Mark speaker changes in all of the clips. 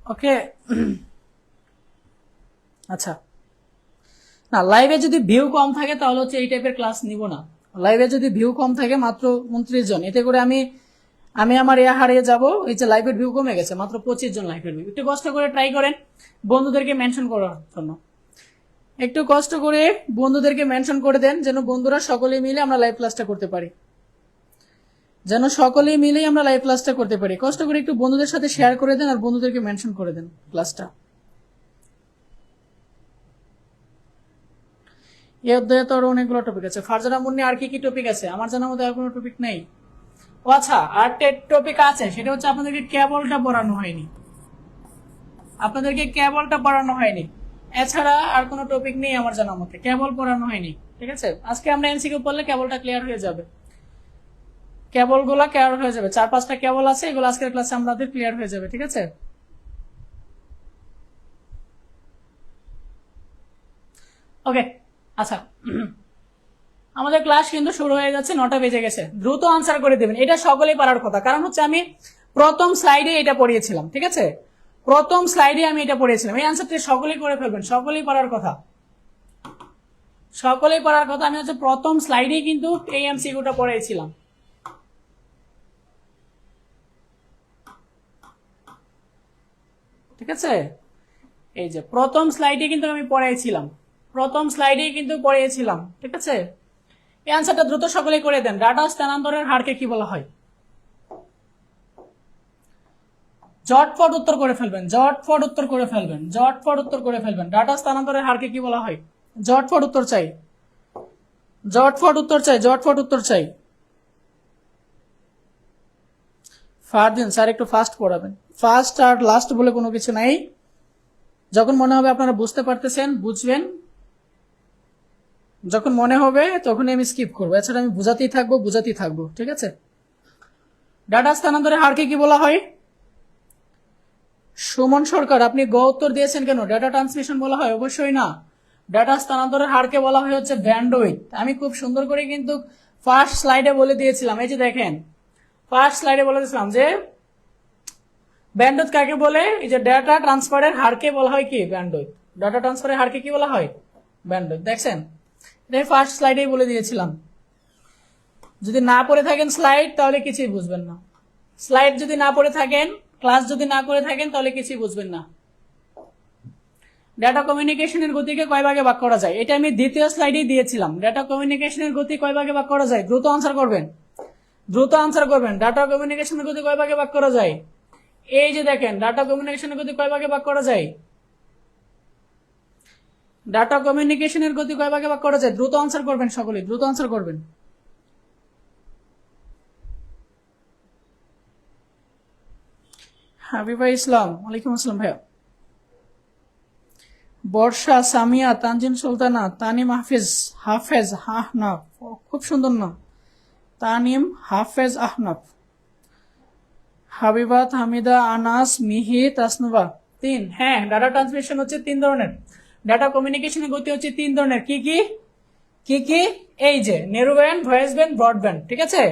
Speaker 1: ওকে। আচ্ছা, না লাইভে যদি ভিউ কম থাকে তাহলে হচ্ছে এই টাইপের ক্লাস নিব না। লাইভে যদি ভিউ কম থাকে মাত্র 29 জন, এতে করে আমি আমার হারিয়ে যাব। এই যে লাইভের ভিউ কমে গেছে, মাত্র 25 জন লাইভের ভিউ। একটু কষ্ট করে ট্রাই করেন বন্ধুদেরকে মেনশন করার জন্য, একটু কষ্ট করে বন্ধুদেরকে মেনশন করে দেন, যেন বন্ধুরা সকলে মিলে আমরা লাইভ ক্লাসটা করতে পারি, কষ্ট করে একটু বন্ধুদের সাথে শেয়ার করে দেন আর বন্ধুদেরকে মেনশন করে দেন ক্লাসটা। এই অধ্যায়ে তো আরো অনেকগুলো টপিক আছে। ফারজানা মুন্নি, আর কি কি টপিক আছে? আমার জানার মধ্যে আর কোনো টপিক নেই। ও আচ্ছা, আর টপিক আছে, সেটা হচ্ছে আপনাদেরকে কেবলটা পড়ানো হয়নি। এছাড়া আর কোনো টপিক নেই আমার জানার মধ্যে, কেবল পড়ানো হয়নি। ঠিক আছে, আজকে আমরা এমসিকিউ পড়লে কেবলটা ক্লিয়ার হয়ে যাবে, কেবলগুলো ক্লিয়ার হয়ে যাবে। 4-5টা কেবল আছে, এগুলো আজকের ক্লাসে আমাদের ক্লিয়ার হয়ে যাবে। ঠিক আছে, ওকে। আচ্ছা, আমাদের ক্লাস কিন্তু শুরু হয়ে যাচ্ছে, 9টা বেজে গেছে। দ্রুত আনসার করে দেবেন, এটা সকলেই পারার কথা। কারণ হচ্ছে আমি প্রথম স্লাইডে এটা পড়িয়েছিলাম। ঠিক আছে, প্রথম স্লাইডে আমি এটা পড়িয়েছিলাম। এই আনসারটি সকলেই করে ফেলবেন, সকলেই পারার কথা। আমি হচ্ছে প্রথম স্লাইডেই কিন্তু এই এমসিকিউটা পড়িয়েছিলাম। ঠিক আছে, এই যে প্রথম স্লাইডে কিন্তু আমি পড়িয়েছিলাম। ঠিক আছে, এই আনসারটা দ্রুত সকলে করে দেন। ডাটা স্থানান্তরের হারকে কি বলা হয়? জটফট উত্তর করে ফেলবেন। ডাটা স্থানান্তরের হারকে কি বলা হয়? জটফট উত্তর চাই। ফারদিন স্যার একটু ফাস্ট পড়াবেন। ফার্স্ট আর লাস্ট বলে কোনো কিছু নাই। যখন মনে হবে আপনারা বুঝতে পারতেছেন, বুঝবেন। যখন মনে হবে তখনই আমি স্কিপ করবো, এছাড়া আমি বুঝাতেই থাকবো। ঠিক আছে, ডাটা স্থানান্তরের হারকে কি বলা হয়? সুমন সরকার, আপনি গ উত্তর দিয়েছেন কেন? ডাটা ট্রান্সমিশন বলা হয়? অবশ্যই না, ডাটা স্থানান্তরের হারকে বলা হয় হচ্ছে ব্যান্ডউইথ। আমি খুব সুন্দর করে কিন্তু ফার্স্ট স্লাইডে বলে দিয়েছিলাম। এই যে দেখেন, ফার্স্ট স্লাইডে বলে দিয়েছিলাম যে ব্যান্ডউইথ কাকে বলে? এই যে ডাটা ট্রান্সফারের হারকে বলা হয় কি? ব্যান্ডউইথ। ডাটা ট্রান্সফারের হারকে কি বলা হয়? ব্যান্ডউইথ। দেখছেন, এটা ফার্স্ট স্লাইডেই বলে দিয়েছিলাম। যদি না পড়ে থাকেন স্লাইড, তাহলে কিছুই বুঝবেন না। স্লাইড যদি না পড়ে থাকেন, ক্লাস যদি না করে থাকেন, তাহলে কিছুই বুঝবেন না। ডাটা কমিউনিকেশনের গতিকে কয় ভাগে ভাগ করা যায়? এটা আমি দ্বিতীয় স্লাইডেই দিয়েছিলাম। ডাটা কমিউনিকেশনের গতি কয় ভাগে ভাগ করা যায়? দ্রুত আনসার করবেন। ডাটা কমিউনিকেশনের গতি কয় ভাগে ভাগ করা যায়? এই যে দেখেন, ডাটা কমিউনিকেশনের গতি কয় ভাগে ভাগ করা যায়? দ্রুত আনসার করবেন, সকলে দ্রুত আনসার করবেন। হাবিবা ইসলাম, ওয়ালাইকুম আসসালাম ভাইয়া। বর্ষা, সামিয়া, তানজিন সুলতানা, তানিম হাফেজ আহনাফ, খুব সুন্দর নাম, তানিম হাফেজ আহনাফ, হাবিবাত, হামিদা, আনাস, মিহি, তাসনুবা। 3। হ্যাঁ, ডাটা ট্রান্সমিশন হচ্ছে 3 ধরনের, ডাটা কমিউনিকেশনের গতি হচ্ছে 3 ধরনের। কি কি? এই যে narrow band, voice band, broadband. ঠিক আছে,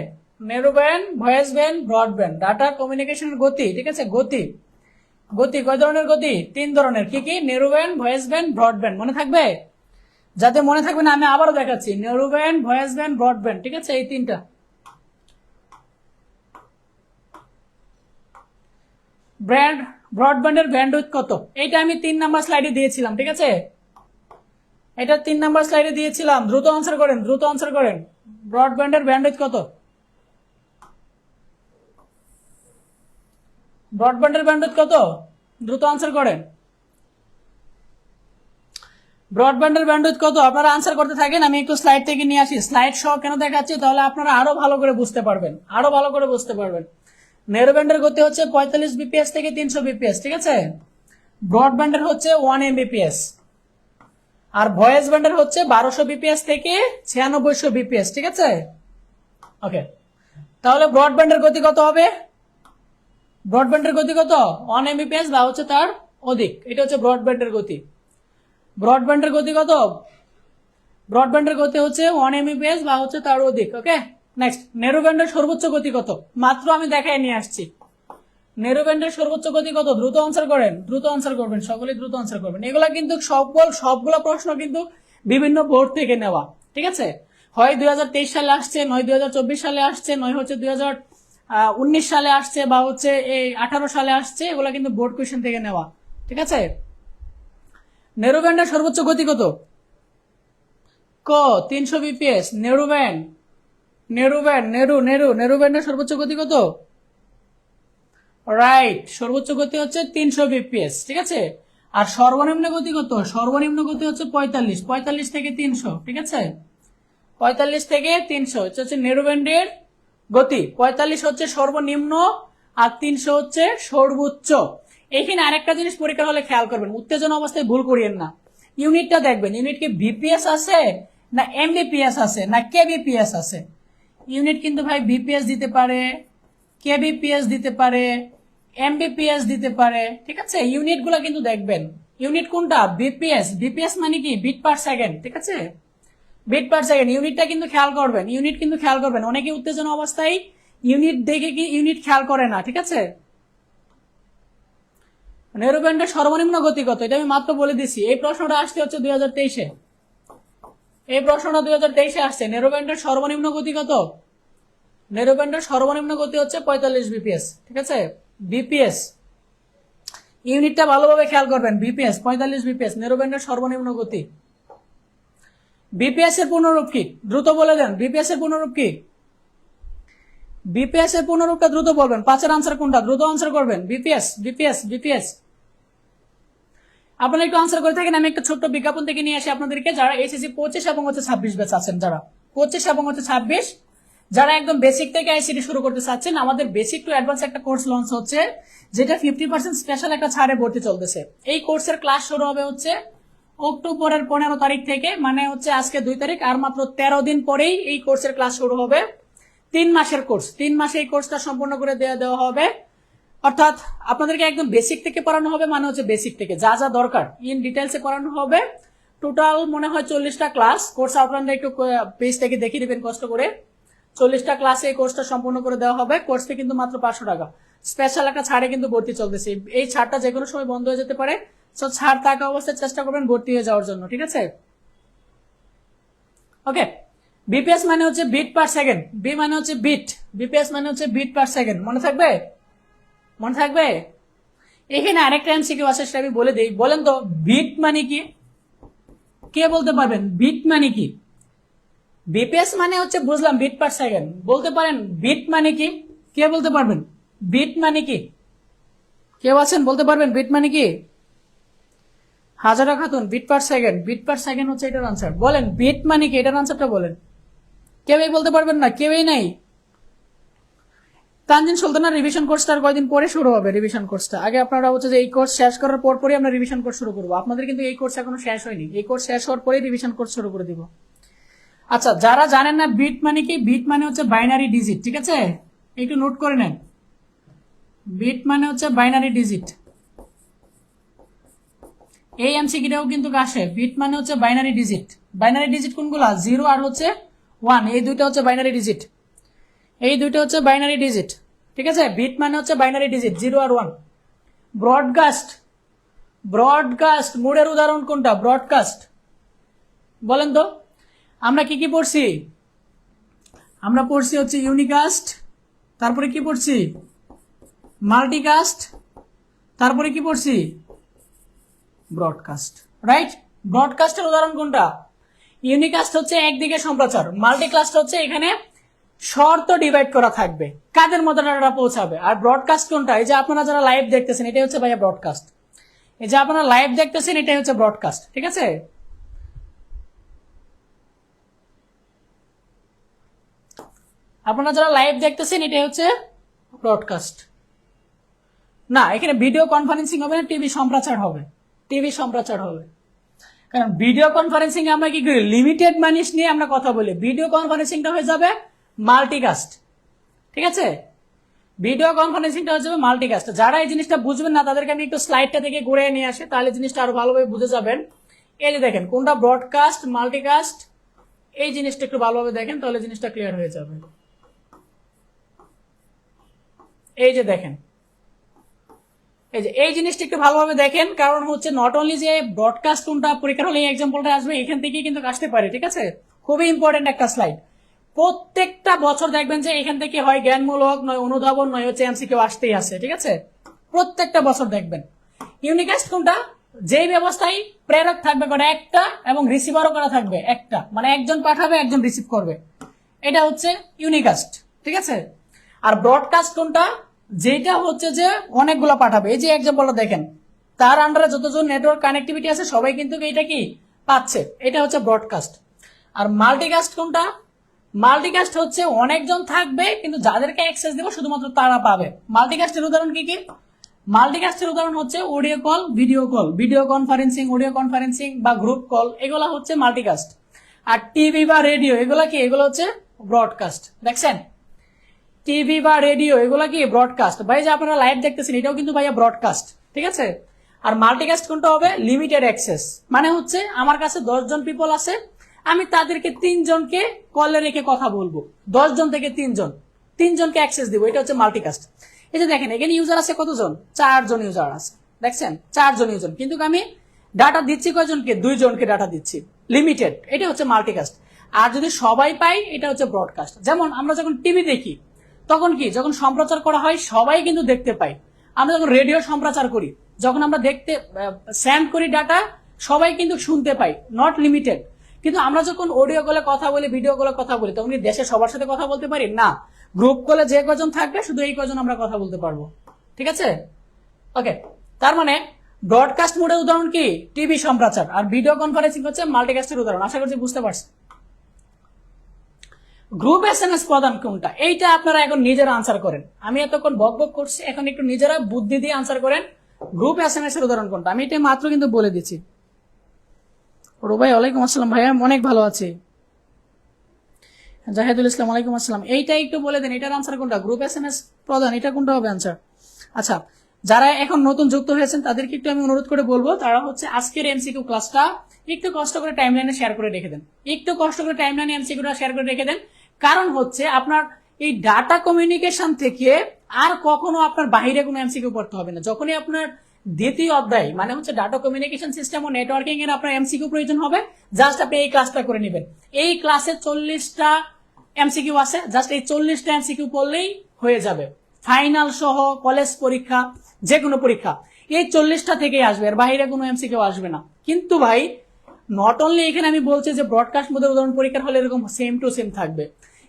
Speaker 1: narrow band, voice band, broadband. Data কমিউনিকেশনের গতি, ঠিক আছে, গতি কয় ধরনের? 3 ধরনের। কি narrow band, voice band, broadband. মনে থাকবে? যাতে মনে থাকবে না, আমি আবারও দেখাচ্ছি। Narrow band, voice band, broadband. ঠিক আছে, এই 3টা। ব্রডব্যান্ডের ব্যান্ডউইথ কত? এইটা আমি 3 নাম্বার স্লাইডে দিয়েছিলাম। ঠিক আছে, এটা 3 নাম্বার স্লাইডে দিয়েছিলাম। দ্রুত আনসার করেন। ব্রডব্যান্ডের ব্যান্ডউইথ কত? দ্রুত আনসার করেন। ব্রডব্যান্ডের ব্যান্ডউইথ কত? আপনারা আনসার করতে থাকেন, আমি একটু স্লাইড থেকে নিয়ে আসি। স্লাইড সহ কেন দেখাচ্ছি? তাহলে আপনারা আরো ভালো করে বুঝতে পারবেন। ন্যারো ব্যান্ডের গতি হচ্ছে 45 বিপিএস থেকে 300 বিপিএস। ঠিক আছে, ব্রডব্যান্ডের হচ্ছে 1 এমবিপিএস, আর ভয়েস ব্যান্ডের হচ্ছে 1200 বিপিএস থেকে 9600 বিপিএস। ঠিক আছে, ওকে। তাহলে ব্রডব্যান্ডের গতি কত হবে? 1 এমবিপিএস বা হচ্ছে তার অধিক। এটা হচ্ছে ব্রডব্যান্ডের গতি। ব্রডব্যান্ডের গতি হচ্ছে 1 এমবিপিএস বা হচ্ছে তার অধিক। ওকে, নেক্সট, ন্যারো ব্যান্ডের সর্বোচ্চ গতি কত? মাত্র আমি দেখাই নিয়ে আসছি। নেরো ব্যান্ডের সর্বোচ্চ গতি কত? দ্রুত আনসার করেন, দ্রুত আনসার করবেন, সকলেই দ্রুত আনসার করবেন। এগুলা কিন্তু সবগুলো প্রশ্ন কিন্তু বিভিন্ন বোর্ড থেকে নেওয়া, ঠিক আছে? হয় 2023 সালে আসছে, নয় 2024 সালে আসছে, নয় হচ্ছে 2019 সালে আসছে, বা হচ্ছে এই 18 সালে আসছে। এগুলা কিন্তু বোর্ড কোয়েশ্চেন থেকে নেওয়া, ঠিক আছে? নেরো ব্যান্ডের সর্বোচ্চ গতি কত? 300 বিপিএস। নেরো ব্যান্ডের সর্বোচ্চ গতি কত? রাইট, সর্বোচ্চ গতি হচ্ছে 300 বিপিএস, ঠিক আছে? আর সর্বনিম্ন গতি কত? সর্বনিম্ন গতি হচ্ছে 45 থেকে 300, ঠিক আছে? 45 থেকে 300 হচ্ছে নেরো ব্যান্ডের গতি। 45 হচ্ছে সর্বনিম্ন, আর 300 হচ্ছে সর্বোচ্চ। এখানে আরেকটা জিনিস পরীক্ষা হলে খেয়াল করবেন, উত্তেজনা অবস্থায় ভুল করিয়েন না। ইউনিটটা দেখবেন, ইউনিট কি বিপিএস আছে, না এমবিপিএস আছে, না কেবিপিএস আছে? ইউনিট কিন্তু ভাই বিপিএস দিতে পারে, কেবিপিএস দিতে পারে, এমবিপিএস দিতে পারে, ঠিক আছে? ইউনিট গুলা কিন্তু দেখবেন, ইউনিট কোনটা? বিপিএস। বিপিএস মানে কি? বিট পার সেকেন্ড, ঠিক আছে? Bit per second. ইউনিটটা কিন্তু খেয়াল করবেন, ইউনিট কিন্তু খেয়াল করবেন। অনেকে উত্তেজনা অবস্থায় ইউনিট দেখে কি ইউনিট খেয়াল করে না, ঠিক আছে? নেরো ব্যান্ডের সর্বনিম্ন গতি কত? এটা আমি মাত্র বলে দিছি। এই প্রশ্নটা আসতে হচ্ছে 2023-এ, এই প্রশ্নটা 2023-এ আসছে। নেরো ব্যান্ডের সর্বনিম্ন গতি কত? নেরো ব্যান্ডের সর্বনিম্ন গতি হচ্ছে 45 বিপিএস, ঠিক আছে? বিপিএস, ইউনিটটা ভালোভাবে খেয়াল করবেন। বিপিএস 45 বিপিএস নেরো ব্যান্ডের সর্বনিম্ন গতি। বিপিএস এর পূর্ণরূপ কি? দ্রুত বলে দেন, বিপিএস এর পূর্ণরূপ কি? বিপিএস এর পূর্ণরূপটা দ্রুত বলবেন। 5-এর আনসার কোনটা? দ্রুত আনসার করবেন। BPS BPS BPS. আপনারা একটু আনসার করে থাকেন। আমি একটা ছোট্ট বিজ্ঞাপন থেকে নিয়ে আসি আপনাদেরকে। যারা এসএসসি 25 এবং 26 ব্যাচ আছেন, যারা 25 এবং 26, যারা একদম বেসিক থেকে আইসিটি শুরু করতে চাচ্ছেন, আমাদের বেসিক টু অ্যাডভান্স একটা কোর্স লঞ্চ হচ্ছে, যেটা 50% স্পেশাল একটা ছাড়ে ভর্তি চলতেছে। এই কোর্সের ক্লাস শুরু হবে হচ্ছে অক্টোবরের 15 তারিখ থেকে, মানে হচ্ছে আজকে 2 তারিখ, আর মাত্র 13 দিন পরেই এই কোর্সের ক্লাস শুরু হবে। 3 মাসের কোর্স, 3 মাসে এই কোর্সটা সম্পূর্ণ করে দেওয়া হবে। অর্থাৎ আপনাদেরকে একদম বেসিক থেকে পড়ানো হবে, মানে হচ্ছে বেসিক থেকে যা যা দরকার ইন ডিটেলসে পড়ানো হবে। টোটাল মনে হয় 40টা ক্লাস। কোর্স আউটলাইনটা একটু পেজ থেকে দেখিয়ে দিবেন কষ্ট করে। 40টা ক্লাসে এই কোর্সটা সম্পূর্ণ করে দেওয়া হবে। কোর্সটি কিন্তু মাত্র 500 টাকা। স্পেশাল একটা ছাড়ে কিন্তু ভর্তি চলতেছে। এই ছাড়টা যে কোনো সময় বন্ধ হয়ে যেতে পারে, সো ছাড় থাকা অবস্থায় চেষ্টা করবেন ভর্তি হয়ে যাওয়ার জন্য, ঠিক আছে? ওকে, বিপিএস মানে হচ্ছে বিট পার সেকেন্ড, বি মানে হচ্ছে বিট, বিপিএস মানে হচ্ছে বিট পার সেকেন্ড। মনে থাকবে? মনে থাকবে? এখানে আরেকটা এমসিকিউ আছে, সেটা আমি বলে দিই। বলেন তো বিট মানে কি? কে বলতে পারবেন বিট মানে কি? বিপিএস মানে হচ্ছে বুঝলাম বিট পার সেকেন্ড, বলতে পারেন বিট মানে কি? কে বলতে পারবেন বিট মানে কি? কেউ আছেন বলতে পারবেন বিট মানে কি? Hazara Khatun, bit per second, bit per second হচ্ছে এটার আনসার। বলেন বিট মানে কি, এটার আনসারটা বলেন। কেউই বলতে পারবেন না? কেউই নাই? তানজিন সুলতানা, রিভিশন কোর্সটা আর কয়দিন পরে শুরু হবে। রিভিশন কোর্সটা আগে আপনারা হচ্ছে যে এই কোর্স শেষ করার পরই আমরা রিভিশন কোর্স শুরু করবো। আপনাদের কিন্তু এই কোর্স এখনো শেষ হয়নি। এই কোর্স শেষ হওয়ার পরেই রিভিশন কোর্স শুরু করে দিব। আচ্ছা, যারা জানেন না বিট মানে কি, বিট মানে হচ্ছে বাইনারি ডিজিট, ঠিক আছে? একটু নোট করে নেন। বিট মানে হচ্ছে বাইনারি ডিজিট। এই এমসিকিউটাও কিন্তু আসে। বিট মানে হচ্ছে বাইনারি ডিজিট। বাইনারি ডিজিট কোনগুলা? 0 আর হচ্ছে 1, এই দুইটা হচ্ছে বাইনারি ডিজিট। এই দুইটা হচ্ছে বাইনারি ডিজিট, ঠিক আছে? বিট মানে হচ্ছে বাইনারি ডিজিট, 0 আর 1। ব্রডকাস্ট, ব্রডকাস্ট মোডের উদাহরণ কোনটা? ব্রডকাস্ট। বলেন তো আমরা কি কি পড়ছি? আমরা পড়ছি হচ্ছে ইউনিকাস্ট, তারপরে কি পড়ছি? মাল্টিকাস্ট, তারপরে কি পড়ছি? Broadcast, right? ব্রডকাস্টের উদাহরণ কোনটা? ইউনিকাস্ট হচ্ছে একদিকে সম্প্রচার, মাল্টিকাস্ট হচ্ছে এখানে শর্ত ডিভাইড করা থাকবে, কাদের মধ্যে ডাটা পৌঁছাবে। আর ব্রডকাস্ট কোনটা? এই যে আপনারা যারা লাইভ দেখতেছেন, এটাই হচ্ছে ভাইয়া ব্রডকাস্ট। এই যে আপনারা লাইভ দেখতেছেন, এটাই হচ্ছে ব্রডকাস্ট, ঠিক আছে? আপনারা যারা লাইভ দেখতেছেন, এটাই হচ্ছে ব্রডকাস্ট। না, এখানে ভিডিও কনফারেন্সিং হবে না, টিভি সম্প্রচার হবে। টিভি সম্প্রচার হবে। কারণ ভিডিও কনফারেন্সিং আমরা কি করি? লিমিটেড মানুষ নিয়ে আমরা কথা বলি। ভিডিও কনফারেন্সিংটা হয়ে যাবে মাল্টিকাস্ট, ঠিক আছে? ভিডিও কনফারেন্সিংটা হয়ে যাবে মাল্টিকাস্ট। যারা এই জিনিসটা বুঝবেন না, তাদেরকে আমি একটু স্লাইডটা থেকে ঘুরে নিয়ে আসে, তাহলে জিনিসটা আরো ভালোভাবে বুঝে যাবেন। এই যে দেখেন কোনটা ব্রডকাস্ট, মাল্টিকাস্ট, এই জিনিসটা একটু ভালোভাবে দেখেন, তাহলে জিনিসটা ক্লিয়ার হয়ে যাবে। এই যে দেখেন, এই জিনিসটা একটু ভালোভাবে দেখেন, কারণ হচ্ছে নট অনলি যে ব্রডকাস্ট কোনটা পরীক্ষার হলে এক্সাম্পলটা আসবে, এখান থেকেই কিন্তু আসতে পারে, ঠিক আছে। খুবই ইম্পর্টেন্ট একটা স্লাইড। প্রত্যেকটা বছর দেখবেন যে এখান থেকে হয় জ্ঞানমূলক, নয় অনুধাবন, নয় হচ্ছে এমসিকিউ আসতেই আসে, ঠিক আছে। প্রত্যেকটা বছর দেখবেন। ইউনিকাস্ট কোনটা, যেই ব্যবস্থায় প্রেরক থাকবে কটা একটা এবং রিসিভারও করা থাকবে একটা, মানে একজন পাঠাবে একজন রিসিভ করবে, এটা হচ্ছে ইউনিকাস্ট, ঠিক আছে। আর ব্রডকাস্ট কোনটা, যেটা হচ্ছে যে অনেকগুলো পাঠাবে। এই যে এক্সাম্পলটা দেখেন, তার আন্ডারে যতজন নেটওয়ার্ক কানেক্টিভিটি আছে সবাই কিন্তু এটা কি পাচ্ছে, এটা হচ্ছে ব্রডকাস্ট। আর মাল্টিকাস্ট কোনটা, মাল্টিকাস্ট হচ্ছে অনেকজন থাকবে কিন্তু যাদেরকে অ্যাক্সেস দেবো শুধুমাত্র তারা পাবে। মাল্টিকাস্টের উদাহরণ কি কি, মাল্টিকাস্টের উদাহরণ হচ্ছে audio call, video conferencing, audio conferencing বা গ্রুপ কল, এগুলা হচ্ছে মাল্টিকাস্ট। আর টিভি বা রেডিও এগুলা কি, এগুলো হচ্ছে ব্রডকাস্ট। দেখছেন, টিভি বা রেডিও এগুলা কি ব্রডকাস্ট। ভাই যে আপনারা লাইভ দেখতেছেন এটাও কিন্তু ভাইয়া ব্রডকাস্ট, ঠিক আছে। আর মাল্টিকাস্ট কোনটা হবে, লিমিটেড অ্যাক্সেস, মানে হচ্ছে আমার কাছে 10 জন পিপল আছে, আমি তাদেরকে 3 জনকে কলে রেখে কথা বলবো, 10 জন থেকে 3 জন, 3 জনকে অ্যাক্সেস দিব, এটা হচ্ছে মাল্টিকাস্ট। এই যে দেখেন এখানে ইউজার আছে কতজন, 4 জন ইউজার আছে, দেখছেন 4 জন ইউজার, কিন্তু আমি ডাটা দিচ্ছি কয়জনকে, 2 জনকে ডাটা দিচ্ছি, লিমিটেড, এটা হচ্ছে মাল্টিকাস্ট। আর যদি সবাই পাই এটা হচ্ছে ব্রডকাস্ট। যেমন আমরা যখন টিভি দেখি তখন কি, যখন সম্প্রচার করা হয় সবাই কিন্তু দেখতে পাই। আমরা যখন রেডিও সম্প্রচার করি, যখন আমরা দেখতে সেন্ড করি ডাটা, সবাই কিন্তু শুনতে পাই, নট লিমিটেড। কিন্তু আমরা যখন অডিও কলে কথা বলি, ভিডিও কলে কথা বলি, তখন কি দেশের সবার সাথে কথা বলতে পারি না। গ্রুপ কলে যে কজন থাকবে শুধু এই কজন আমরা কথা বলতে পারবো, ঠিক আছে। ওকে, তার মানে ব্রডকাস্ট মোডের উদাহরণ কি, টিভি সম্প্রচার, আর ভিডিও কনফারেন্সিং হচ্ছে মাল্টিকাস্টের উদাহরণ। আশা করছি বুঝতে পারছেন। গ্রুপ এসএমএস প্রদান কোনটা, এইটা আপনারা এখন নিজেরা আনসার করেন। আমি এতক্ষণ বকবক করছি, এখন একটু নিজেরা বুদ্ধি দিয়ে আনসার করেন। গ্রুপ এসএমএস এর উদাহরণ কোনটা, আমি এটা মাত্র কিন্তু বলে দিচ্ছি। রুবাই ওয়ালাইকুম আসসালাম, ভাইয়া অনেক ভালো আছি। জাহিদুল ইসলাম ওয়ালাইকুম আসসালাম। এইটা একটু বলে দেন, এটার আনসার কোনটা, গ্রুপ এসএমএস প্রদান, এটা কোনটা হবে আনসার। আচ্ছা, যারা এখন নতুন যুক্ত হয়েছেন তাদেরকে একটু আমি অনুরোধ করে বলবো, তারা হচ্ছে আজকের এমসিকিউ ক্লাসটা একটু কষ্ট করে টাইমলাইনে শেয়ার করে রেখে দেন, একটু কষ্ট করে টাইমলাইনে এমসিকিউটা শেয়ার করে রেখে দেন। কারণ হচ্ছে আপনার এই ডাটা কমিউনিকেশন থেকে আর কখনো আপনার বাইরে কোনো এমসিকিউ পড়তে হবে না। যখনই আপনার দ্বিতীয় অধ্যায় মানে হচ্ছে ডাটা কমিউনিকেশন সিস্টেম ও নেটওয়ার্কিং এর আপনার এমসিকিউ প্রয়োজন হবে, জাস্ট আপনি এই ক্লাসটা করে নেবেন। এই ক্লাসে 40টা এমসিকিউ আছে, জাস্ট এই 40টা এমসিকিউ পড়লেই হয়ে যাবে। ফাইনাল সহ কলেজ পরীক্ষা, যে কোনো পরীক্ষা এই 40টা থেকেই আসবে, এর বাইরে কোনো এমসিকিউ আসবে না। কিন্তু ভাই নট অনলি এখানে আমি বলছি যে ব্রডকাস্ট মোডের উদাহরণ পরীক্ষার হলে এরকম সেম টু সেম থাকবে,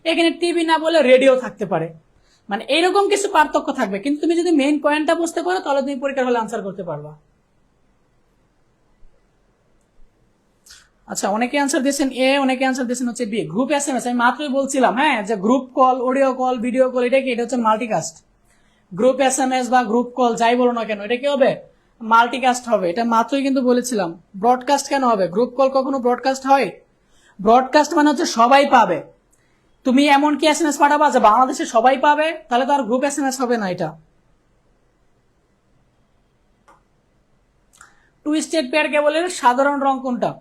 Speaker 1: এখানে টিভি না বলে রেডিও থাকতে পারে, মানে এইরকম কিছু পার্থক্য থাকবে। কিন্তু তুমি যদি মেইন পয়েন্টটা বুঝতে পারো তাহলে তুমি পরীক্ষার হলে আনসার করতে পারবা। আচ্ছা, অনেকে আনসার দিয়েছেন এ, অনেকে আনসার দিয়েছেন হচ্ছে বি। গ্রুপ এসএমএস আমি মাত্রই বলছিলাম, হ্যাঁ, যে group call, audio call, video call, এটা কি, এটা হচ্ছে মাল্টিকাস্ট। গ্রুপ এসএমএস বা গ্রুপ কল যাই বলো না কেন, এটা কি হবে, মাল্টিকাস্ট হবে। এটা মাত্রই কিন্তু বলেছিলাম। ব্রডকাস্ট কেন হবে, গ্রুপ কল কখনো ব্রডকাস্ট হয়? ব্রডকাস্ট মানে হচ্ছে সবাই পাবে। তুমি এমন কি এসএমএস পাঠাবা যে বাংলাদেশে সবাই পাবে, তাহলে তো আর গ্রুপ এসএমএস হবে না। এটা টু স্টেট পেয়ার কেবলের সাধারণ রং কোনটা,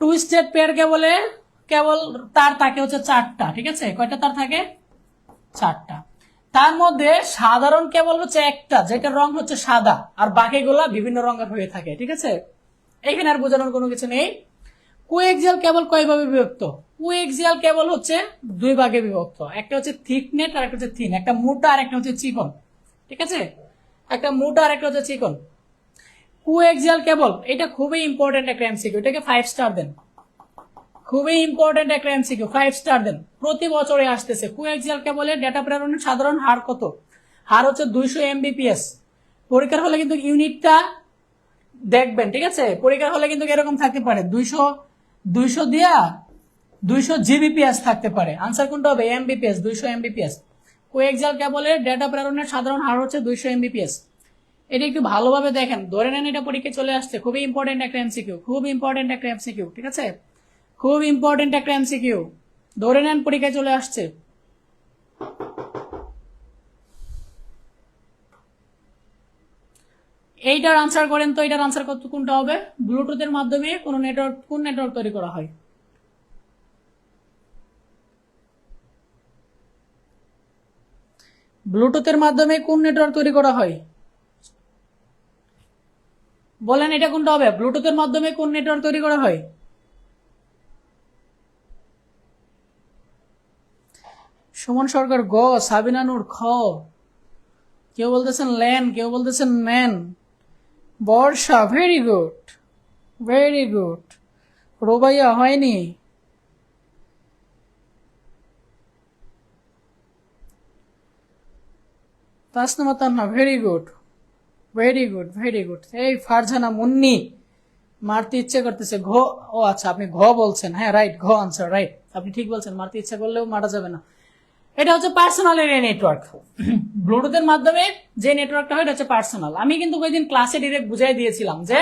Speaker 1: টু স্টেট পেয়ার কেবলের কেবল তার থাকে হচ্ছে 4টা, ঠিক আছে। কয়টা তার থাকে, 4টা। তার মধ্যে সাধারণ কেবল হচ্ছে একটা, যেটার রং হচ্ছে সাদা, আর বাকিগুলা বিভিন্ন রঙের হয়ে থাকে, ঠিক আছে। এখানে আর বোঝানোর কোনো কিছু নেই। কোএক্সিয়াল কেবল কয় ভাবে বিভক্ত, কোএক্সিয়াল কেবল হচ্ছে 2 ভাগে বিভক্ত, একটা হচ্ছে থিকনেট আর একটা হচ্ছে থিন, একটা মোটা আর একটা হচ্ছে চিকন, ঠিক আছে। একটা মোটা আর একটা হচ্ছে চিকন। কোএক্সিয়াল কেবল এটা খুবই ইম্পর্টেন্ট একটা এমসিকিউ, এটাকে 5 স্টার দেন। খুবই ইম্পর্টেন্ট একটা এমসিকিউ, 5 স্টার দেন। প্রতি বছরে আসতেছে। কোএক্সিয়াল কেবলের ডেটা প্রেরণের সাধারণ হার কত, হার হচ্ছে 200 এমবিপিএস। পরীক্ষার হলে কিন্তু ইউনিটটা দেখবেন, ঠিক আছে। পরীক্ষার হলে কিন্তু এরকম থাকতে পারে 200 দিয়া 200 জিবিপিএস থাকতে পারে। আনসার কোনটা হবে, এমবিপিএস, 200 এমবিপিএস। কোএক্সিয়াল কেবলের ডেটা প্রেরণের সাধারণ হার হচ্ছে 200 এমবিপিএস। এটা একটু ভালোভাবে দেখেন, ধরে নেন এটা পরীক্ষায় চলে আসছে। খুবই ইম্পর্টেন্ট একটা এমসিকিউ, খুব ইম্পর্টেন্ট একটা এমসিকিউ, ঠিক আছে। খুব ইম্পর্টেন্ট একটা এমসিকিউ, ধরে নেন পরীক্ষায় চলে আসছে। এইটার আনসার করেন তো, এটার আনসার কোনটা হবে, ব্লুটুথের মাধ্যমে কোন নেটওয়ার্ক তৈরি করা হয়। ব্লুটুথের মাধ্যমে কোন নেটওয়ার্ক তৈরি করা হয়, বলেন এটা কোনটা হবে? ব্লুটুথের মাধ্যমে কোন নেটওয়ার্ক তৈরি করা হয়? সুমন সরকার গ, সাবিনা নূর খ, কেউ বলতেছেন ল্যান, কেউ বলতেছেন MAN. Barsha, very good, very good. Rubaiya হয়নি। Tasnima Tanna, very good, very good, very good. এই ফারজানা মুন্নি, মারতে ইচ্ছে করতেছে ঘ। ও আচ্ছা, আপনি ঘ বলছেন। হ্যাঁ রাইট, ঘ আনসার, রাইট। আপনি ঠিক বলছেন, মারতে ইচ্ছা করলেও মারা যাবে না। এটা হচ্ছে পার্সোনাল এরিয়া নেটওয়ার্ক। ব্লুটুথের মাধ্যমে যে নেটওয়ার্কটা হয় এটা হচ্ছে পার্সোনাল। আমি কিন্তু ওই দিন ক্লাসে ডিরেক্ট বুঝাই দিয়েছিলাম যে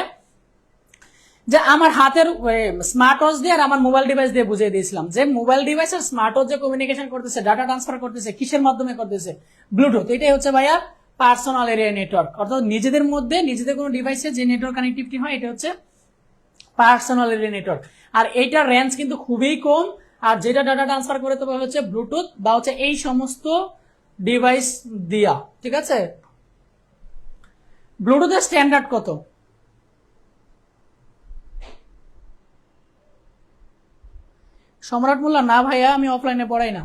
Speaker 1: যে আমার হাতের স্মার্ট ওয়াচ দিয়ে আর আমার মোবাইল ডিভাইস দিয়ে বুঝিয়ে দিয়েছিলাম যে মোবাইল ডিভাইস আর স্মার্ট ওয়াচ যে কমিউনিকেশন করতেছে, ডাটা ট্রান্সফার করতেছে, কিসের মাধ্যমে করতেছে? ব্লুটুথ। এটাই হচ্ছে ভাইয়া পার্সোনাল এরিয়া নেটওয়ার্ক, অর্থাৎ নিজেদের মধ্যে নিজেদের কোনো ডিভাইসে যে নেটওয়ার্ক কানেক্টিভিটি হয় এটা হচ্ছে পার্সোনাল এরিয়া নেটওয়ার্ক। আর এইটার রেঞ্জ কিন্তু খুবই কম। আর যেটা ডাটা ট্রান্সফার করে তবে হচ্ছে ব্লুটুথ বা হচ্ছে এই সমস্ত ডিভাইস দিয়া, ঠিক আছে? ব্লুটুথের স্ট্যান্ডার্ড কত? সম্রাট মোল্লা, না ভাইয়া আমি অফলাইনে পড়াই না,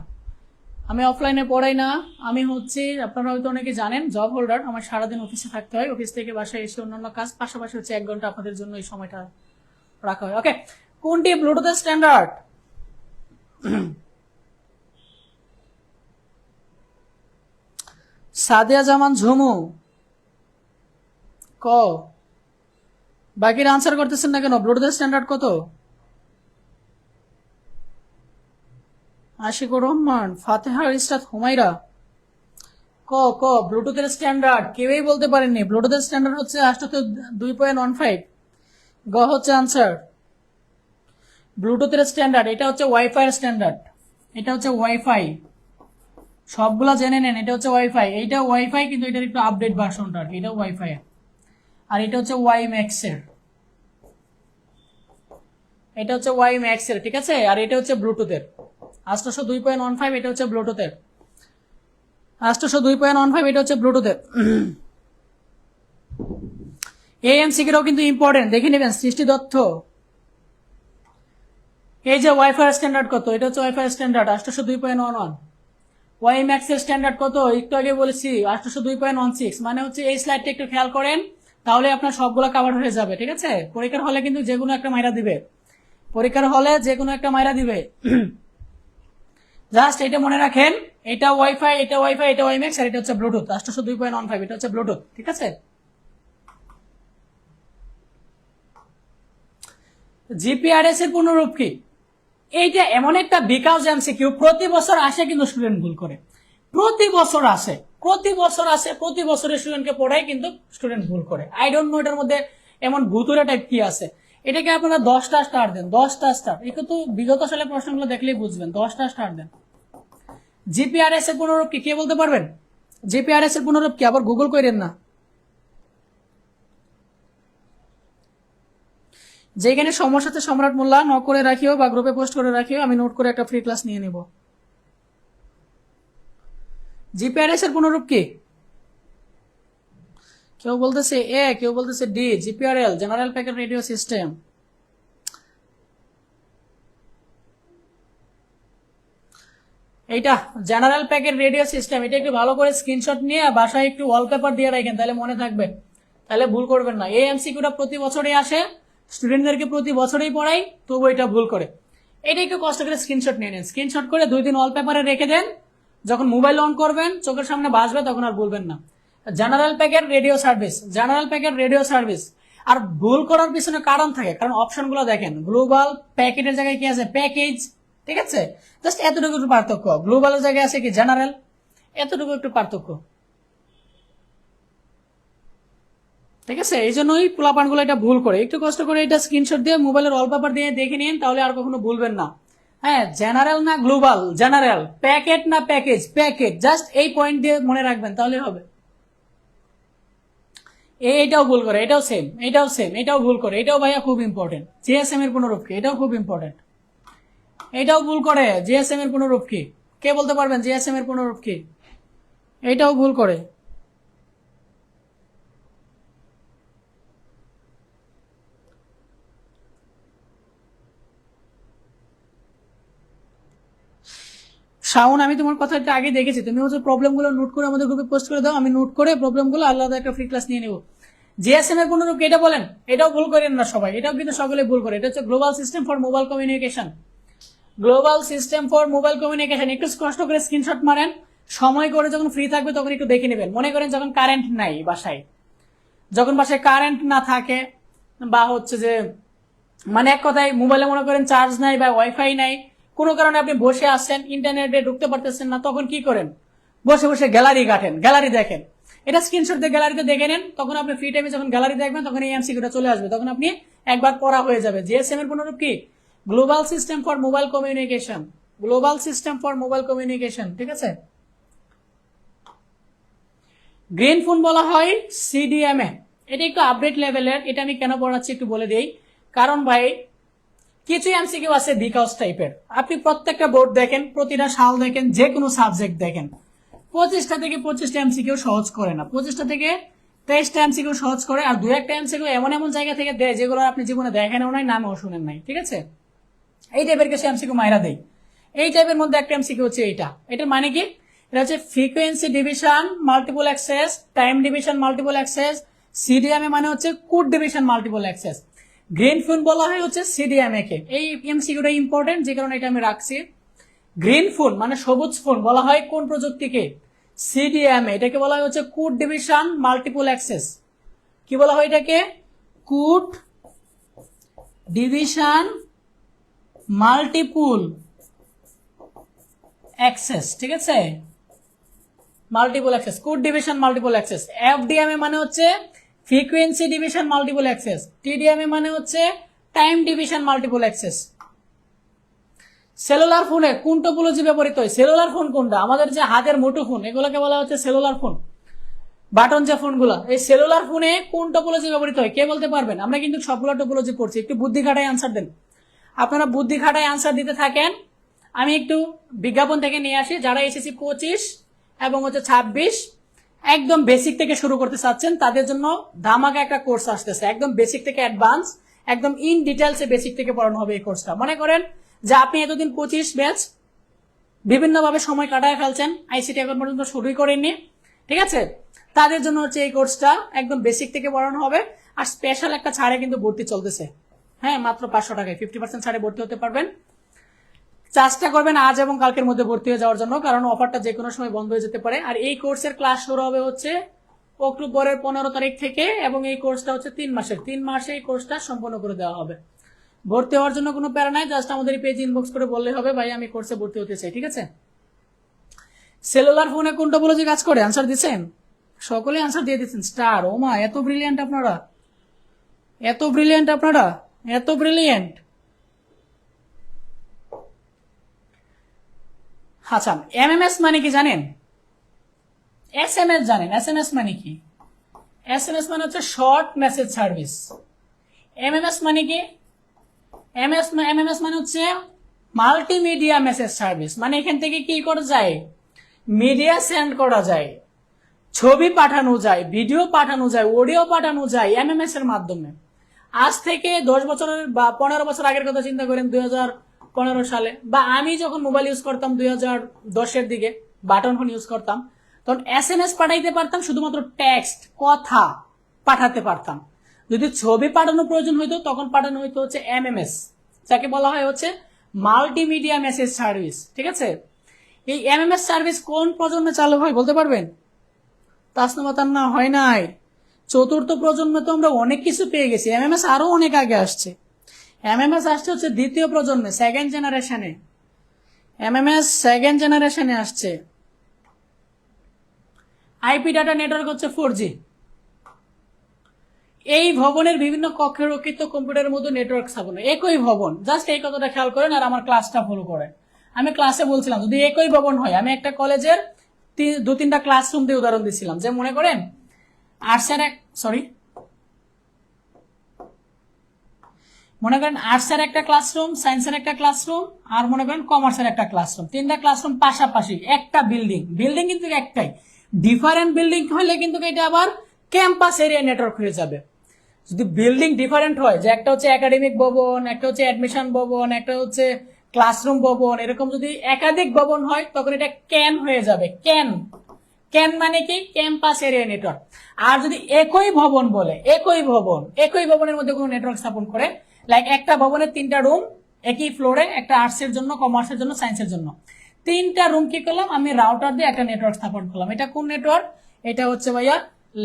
Speaker 1: আমি অফলাইনে পড়াই না। আমি হচ্ছে, আপনারা হয়তো অনেকে জানেন, জব হোল্ডার। আমার সারাদিন অফিসে থাকতে হয়, অফিস থেকে বাসায় এসে অন্যান্য কাজ, পাশাপাশি হচ্ছে 1 ঘন্টা আপনাদের জন্য এই সময়টা রাখা হয়। ওকে, কোনটি ব্লুটুথের স্ট্যান্ডার্ড? সাদিয়া জামান ঝুমু ক। বাকিরা আনসার করতেছেন না কেন? ব্লুটুথের স্ট্যান্ডার্ড কত? আশিকুর রহমান, ফাতেহা ইস্তাত, হুমাইরা ক। ক ব্লুটুথের স্ট্যান্ডার্ড কেউই বলতে পারেননি। ব্লুটুথের স্ট্যান্ডার্ড হচ্ছে 802.15। গ হচ্ছে আনসার। ব্লুটুথের স্ট্যান্ডার্ড এটা হচ্ছে ওয়াইফাই এর স্ট্যান্ডার্ড, এটা হচ্ছে ওয়াইফাই। সবগুলা জেনে নেন, এটা হচ্ছে ওয়াইফাই। এইটা ওয়াইফাই, কিন্তু এটার একটু আপডেট ভার্সনটা আর কি। এটা ওয়াইফাই, আর এটা হচ্ছে ওয়াই ম্যাক্স এর, এটা হচ্ছে ওয়াই ম্যাক্স এর, ঠিক আছে? আর এটা হচ্ছে ব্লুটুথের 802.15, এটা হচ্ছে ব্লুটুথের 802.15, এটা হচ্ছে ব্লুটুথের। এএমসিকিউটাও কিন্তু ইম্পর্টেন্ট, দেখে নেবেন। সৃষ্টি দত্ত, এই যে ওয়াইফাই স্ট্যান্ডার্ড কত? এটা হচ্ছে ওয়াইফাই স্ট্যান্ডার্ড 802.11। ওয়াই ম্যাক্স এর স্ট্যান্ডার্ড কত? একটু আগে বলেছি 802.16। মানে হচ্ছে এই স্লাইডটা একটু খেয়াল করেন, তাহলে আপনার সবগুলো কভার হয়ে যাবে, ঠিক আছে? পরীক্ষার হলে কিন্তু যে কোনো একটা মাইরা দিবে, পরীক্ষার হলে যে কোনো একটা মাইরা দিবে। জাস্ট এটা মনে রাখেন, এটা ওয়াইফাই, এটা ওয়াইফাই, এটা ওয়াইম্যাক্স, আর এটা হচ্ছে ব্লুটুথ 802.15, এটা হচ্ছে ব্লুটুথ, ঠিক আছে? জিপিআরএস এর পুনরূপ কি? এইটা এমন একটা বিকাশ এমসিকিউ, প্রতি বছর আসে কিন্তু স্টুডেন্ট ভুল করে। প্রতি বছর আসে, প্রতি বছর আসে, প্রতি বছরের স্টুডেন্টকে পড়াই কিন্তু স্টুডেন্ট ভুল করে। আই ডোন্ট নো এটার মধ্যে এমন ভুতুরে টাইপ কি আছে। এটাকে আপনারা 10টা স্টার দেন, 10টা স্টার। এটা তো বিগত সালের প্রশ্নগুলো দেখলেই বুঝবেন। 10টা স্টার দেন। জিপিআরএস এর পুনরূপ কি কে বলতে পারবেন? জিপিআরএস এর পুনরূপ কি? আবার গুগল করেন না। যেখানে সমস্যাতে সম্রাট মোল্লা নক করে রাখিও বা গ্রুপে পোস্ট করে রাখিও, আমি নোট করে একটা ফ্রি ক্লাস নিয়ে নেব। জিপিআরএস এর পুনরূপ কি? কেউ বলতেছে এ, কেউ বলতেছে D. GPRS, general packet radio system. এইটা জেনারেল প্যাকেট রেডিও সিস্টেম। এটা একটু ভালো করে স্ক্রিনশট নিয়ে বাসায় একটু ওয়ালপেপার দিয়ে রাখেন, তাহলে মনে থাকবে, তাহলে ভুল করবেন না। এই এমসিকিউটা প্রতি বছরই আসে, স্টুডেন্টদেরকে প্রতি বছরই পড়াই, তবু এটা ভুল করে। এটা একটু কষ্ট করে স্ক্রিনশট নিয়ে নেন, স্ক্রিনশট করে 2 দিন ওয়ালপেপারে রেখে দেন। যখন মোবাইল অন করবেন, চোখের সামনে বাজবে, তখন আর ভুলবেন না। General packet radio service, general packet radio service. আর ভুল করার পিছনে কারণ থাকে, কারণ অপশনগুলো দেখেন। গ্লোবাল প্যাকেটের জায়গায় কি আছে? প্যাকেজ, ঠিক আছে? জাস্ট এতটুকু একটু পার্থক্য। গ্লোবালের জায়গায় আছে কি? জেনারেল। এতটুকু একটু পার্থক্য, ঠিক আছে? এই জন্যই পোলাপানগুলো এটা ভুল করে। একটু কষ্ট করে এটা স্ক্রিনশট দিয়ে মোবাইলের ওয়ালপেপার দিয়ে দেখে নিন, তাহলে আর কখনো ভুলবেন না। হ্যাঁ, জেনারেল না গ্লোবাল, জেনারেল। প্যাকেট না প্যাকেজ, প্যাকেট। জাস্ট এই পয়েন্ট দিয়ে মনে রাখবেন, তাহলে হবে। এইটাও ভুল করে, এটাও সেম, এটাও সেম, এটাও ভুল করে। এটাও ভাইয়া খুব ইম্পর্টেন্ট। জিএসএম এর পুনরূপ কি? এটাও খুব ইম্পর্টেন্ট। এটাও ভুল করে। জিএসএম এর পুনরূপ কি? কে বলতে পারবেন জিএসএম এর পুনরূপ কি? এটাও ভুল করে। শাওন, আমি তোমার কথা একটু আগে দেখেছি, তুমি হচ্ছে প্রবলেমগুলো নোট করে আমাদের গ্রুপে পোস্ট করে দাও, আমি নোট করে প্রবলেমগুলো আলাদা একটা ফ্রি ক্লাস নিয়ে নেব। জিএসএম এর পুনরূপ এটা বলেন, এটাও ভুল করেন না সবাই, এটাও কিন্তু সকলে ভুল করে। এটা হচ্ছে global system for mobile communication. Global system for mobile communication, একটু কষ্ট করে স্ক্রিনশট মারেন, সময় করে যখন ফ্রি থাকবে তখন একটু দেখে নেবেন। মনে করেন যখন কারেন্ট নাই বাসায়, যখন বাসায় কারেন্ট না থাকে, বা হচ্ছে যে মানে এক কথায় মোবাইলে মনে করেন চার্জ নাই বা ওয়াইফাই নাই, কোনো কারণে আপনি বসে আছেন, ইন্টারনেটে ঢুকতে পারতেছেন না, তখন কি করেন? বসে বসে গ্যালারি ঘাটেন, গ্যালারি দেখেন। এটা স্ক্রিনশট দিয়ে গ্যালারিতে দেখে নেন, তখন আপনি ফ্রি টাইমে যখন গ্যালারি দেখবেন তখন এই এমসিকিউটা চলে আসবে, তখন আপনি একবার পড়া হয়ে যাবে। জিএসএম এর পুনরূপ কি? Global system for mobile communication. Global system for mobile communication, ঠিক আছে। গ্রিন ফোন বলা হয় সিডিএমএ। এটা একটু আপডেট লেভেলের, এটা আমি কেন পড়াচ্ছি একটু বলে দেই। কারণ ভাই কিছু এমসিকিউ আছে বিকজ টাইপের। আপনি প্রত্যেকটা বোর্ড দেখেন, প্রতিটা সাল দেখেন, যে কোনো সাবজেক্ট দেখেন, 25টা থেকে 25টা এমসিকিউ সহজ করে না, 25টা থেকে 23টা এমসিকিউ সহজ করে, আর 2-1টা এমসিকিউ এমন এমন জায়গা থেকে দেয় যেগুলো আপনি জীবনে দেখেনও নাই, নামেও শুনেন নাই, ঠিক আছে। এই টাইপের কিছু এমসিকিউ মাইরা দেয়। এই টাইপের মধ্যে একটা এমসিকিউ হচ্ছে এইটা। এটার মানে কি? এটা হচ্ছে frequency division multiple access, time division multiple access. CDMA মানে হচ্ছে code division multiple access. Green phone বলা হয় হচ্ছে সিডিএমএ কে। এই এমসিকিউটা ইম্পর্টেন্ট, যে কারণে এটা আমি রাখছি। গ্রিন ফোন মানে সবুজ ফোন বলা হয় কোন প্রযুক্তিকে? সিডিএমএ। এটাকে বলা হয় হচ্ছে কোড ডিভিশন মাল্টিপল অ্যাক্সেস। কি বলা হয় এটাকে? কোড ডিভিশন মাল্টিপল অ্যাক্সেস, ঠিক আছে। Multiple access, code division multiple access. FDMA মানে হচ্ছে ফ্রিকোয়েন্সি ডিভিশন মাল্টিপল অ্যাক্সেস। টিডিএমএ মানে হচ্ছে time division multiple access. Cellular ফোনে কোন টোপোলজি ব্যবহৃত হয়? সেলুলার ফোন কোনটা? আমাদের যে হাতের মুঠো ফোন, এগুলোকে বলা হচ্ছে সেলুলার ফোন। বাটন যে ফোনগুলো, এই সেলুলার ফোনে কোন টোপোলজি ব্যবহৃত হয় কে বলতে পারবেন? আমরা কিন্তু সবগুলো টোপোলজি পড়ছি, একটু বুদ্ধি খাটায় আনসার দেন। আপনারা বুদ্ধি খাটায় আনসার দিতে থাকেন। আমি একটু বিজ্ঞাপন থেকে নিয়ে আসি। যারা এসএসসি 25 এবং হচ্ছে 26 একদম বেসিক থেকে শুরু করতে চাচ্ছেন, তাদের জন্য ধামাকা একটা কোর্স আসতেছে, একদম বেসিক থেকে অ্যাডভান্স, একদম ইন ডিটেলসে বেসিক থেকে পড়ানো হবে এই কোর্সটা। মনে করেন যে আপনি এতদিন 25 ব্যাচ বিভিন্নভাবে সময় কাটায় ফেলছেন, আইসিটি এখন পর্যন্ত শুরুই করেননি, ঠিক আছে। তাদের জন্য হচ্ছে এই কোর্সটা একদম বেসিক থেকে পড়ানো হবে। আর স্পেশাল একটা ছাড়ে কিন্তু ভর্তি চলতেছে, হ্যাঁ, মাত্র 500 টাকায় 50% ছাড়ে ভর্তি হতে পারবেন। চেষ্টা করবেন আজ এবং কালকের মধ্যে ভর্তি হয়ে যাওয়ার জন্য, কারণ অফারটা যে কোনো সময় বন্ধ হয়ে যেতে পারে। আর এই কোর্সের ক্লাস শুরু হবে হচ্ছে অক্টোবরের 15 তারিখ থেকে, এবং এই কোর্সটা হচ্ছে 3 মাসের। 3 মাসে এই কোর্সটা সম্পন্ন করে দেওয়া হবে। ভর্তি হওয়ার জন্য কোনো প্যারা নাই, জাস্ট আমাদের এই পেজ ইনবক্স করে বললে হবে, ভাই আমি কোর্সে ভর্তি হতে চাই, ঠিক আছে। সেলুলার ফোনে কোন টোপোলজি কাজ করে? আনসার দিচ্ছেন সকলে, আনসার দিয়ে দিচ্ছেন স্টার। ও মা, এত ব্রিলিয়ান্ট আপনারা, এত ব্রিলিয়ান্ট আপনারা, এত ব্রিলিয়ান্ট। আচ্ছা, এমএমএস মানে কি জানেন? এসএমএস জানেন? এসএমএস মানে কি? এসএমএস মানে হচ্ছে শর্ট মেসেজ সার্ভিস। এমএমএস মানে কি? এমএমএস মানে হচ্ছে মাল্টিমিডিয়া মেসেজ সার্ভিস। মানে এখান থেকে কি করা যায়? মিডিয়া সেন্ড করা যায়, ছবি পাঠানো যায়, ভিডিও পাঠানো যায়, অডিও পাঠানো যায় এমএমএস এর মাধ্যমে। আজ থেকে 10 বছরের বা 15 বছর আগের কথা চিন্তা করেন, 2015 সালে, বা আমি যখন মোবাইল ইউজ করতাম 2010-এর দিকে, বাটন ফোন ইউজ করতাম, তখন এসএমএস পাঠাইতে পারতাম, শুধুমাত্র টেক্সট, কথা পাঠাতে পারতাম। যদি ছবি পাঠানোর প্রয়োজন হইতো তখন পাঠানো হইতো হচ্ছে এমএমএস, যাকে বলা হয় হচ্ছে মাল্টিমিডিয়া মেসেজ সার্ভিস, ঠিক আছে। এই এমএমএস সার্ভিস কোন প্রজন্মে চালু হয় বলতে পারবেন? তাসনুমাতান না হয় নাই, 4র্থ প্রজন্মে তো আমরা অনেক কিছু পেয়ে গেছি, এমএমএস আরো অনেক আগে আসছে। এমএমএস আসছে হচ্ছে 2য় প্রজন্মে, 2nd জেনারেশনে। এমএমএস 2nd জেনারেশনে আসছে। আইপি ডাটা নেটওয়ার্ক হচ্ছে 4G। এই ভবনের বিভিন্ন কক্ষে রক্ষিত কম্পিউটারের মধ্যে নেটওয়ার্ক স্থাপনা, একই ভবন, জাস্ট এই কথাটা খেয়াল করেন আর আমার ক্লাসটা ফলো করেন। আমি ক্লাসে বলছিলাম যদি একই ভবন হয়, আমি একটা কলেজের 2-3টা ক্লাসরুম দিয়ে উদাহরণ দিচ্ছিলাম, যে মনে করেন আর্টসের একটা ক্লাসরুম, সায়েন্সের একটা ক্লাসরুম, আর মনে করেন কমার্সের একটা ক্লাসরুম, 3টা ক্লাসরুম পাশাপাশি একটা বিল্ডিং কিন্তু একটাই। ডিফারেন্ট বিল্ডিং হলে কিন্তু এটা আবার ক্যাম্পাস এরিয়া নেটওয়ার্ক হয়ে যাবে। যদি বিল্ডিং ডিফারেন্ট হয়, যে একটা হচ্ছে একাডেমিক ভবন, একটা হচ্ছে অ্যাডমিশন ভবন, একটা হচ্ছে ক্লাসরুম ভবন, এরকম যদি একাধিক ভবন হয় তখন এটা ক্যান হয়ে যাবে। ক্যান, ক্যান মানে কি? Campus area network. আর যদি একই ভবন বলে, একই ভবনের মধ্যে কোনো নেটওয়ার্ক স্থাপন করে, লাইক একটা ভবনের 3টা রুম একই ফ্লোরে, একটা আর্টসের জন্য, কমার্সের জন্য, সায়েন্সের জন্য, 3টা রুম কি করলাম আমি রাউটার দিয়ে একটা নেটওয়ার্ক স্থাপন করলাম। এটা কোন নেটওয়ার্ক? এটা হচ্ছে ভাইয়া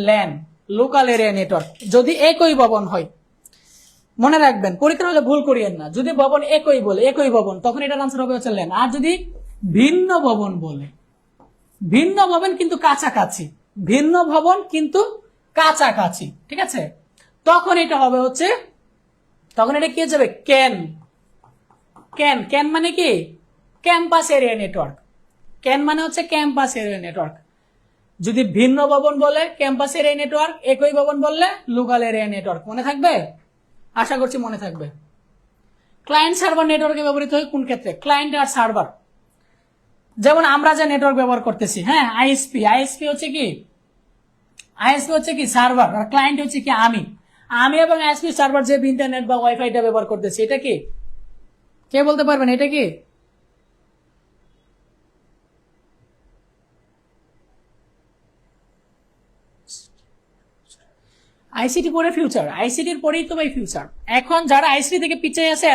Speaker 1: ল্যান, লোকাল এরিয়া নেটওয়ার্ক, যদি একই ভবন হয়। মনে রাখবেন, পরীক্ষা হলে ভুল করিয়েন না। যদি ভবন একই বলে, একই ভবন, তখন এটার আনসার হবে হচ্ছে ল্যান। আর যদি ভিন্ন ভবন বলে, ভিন্ন ভবন কিন্তু কাছাকাছি, ভিন্ন ভবন কিন্তু কাছাকাছি, ঠিক আছে, তখন এটা হবে হচ্ছে, তখন এটা কি হয়ে যাবে? ক্যান। ক্যান, ক্যান মানে কি? Campus area network. ক্যান মানে হচ্ছে ক্যাম্পাস এরিয়া নেটওয়ার্ক। যদি ভিন্ন ভবন বলে ক্যাম্পাস এরিয়া নেটওয়ার্ক, একই ভবন বললে লোকাল এরিয়া নেটওয়ার্ক। মনে থাকবে? আশা করছি মনে থাকবে। ক্লায়েন্ট সার্ভার নেটওয়ার্কে ব্যবহৃত হয় কোন ক্ষেত্রে? ক্লায়েন্ট আর সার্ভার, যেমন আমরা যে নেটওয়ার্ক ব্যবহার করতেছি, হ্যাঁ, আইএসপি, আইএসপি হচ্ছে কি? আইএসপি হচ্ছে কি? সার্ভার। আর ক্লায়েন্ট হচ্ছে কি? আমি এবং আইএসপি সার্ভার যে ইন্টারনেট বা ওয়াইফাইটা ব্যবহার করতেছি, এটা কি? কে বলতে পারবেন এটা কি? আইসিটি পরে ফিউচার, আইসিটির পরেই তো ভাই ফিউচার। এখন যারা আইসিটি থেকে পিছিয়ে আছে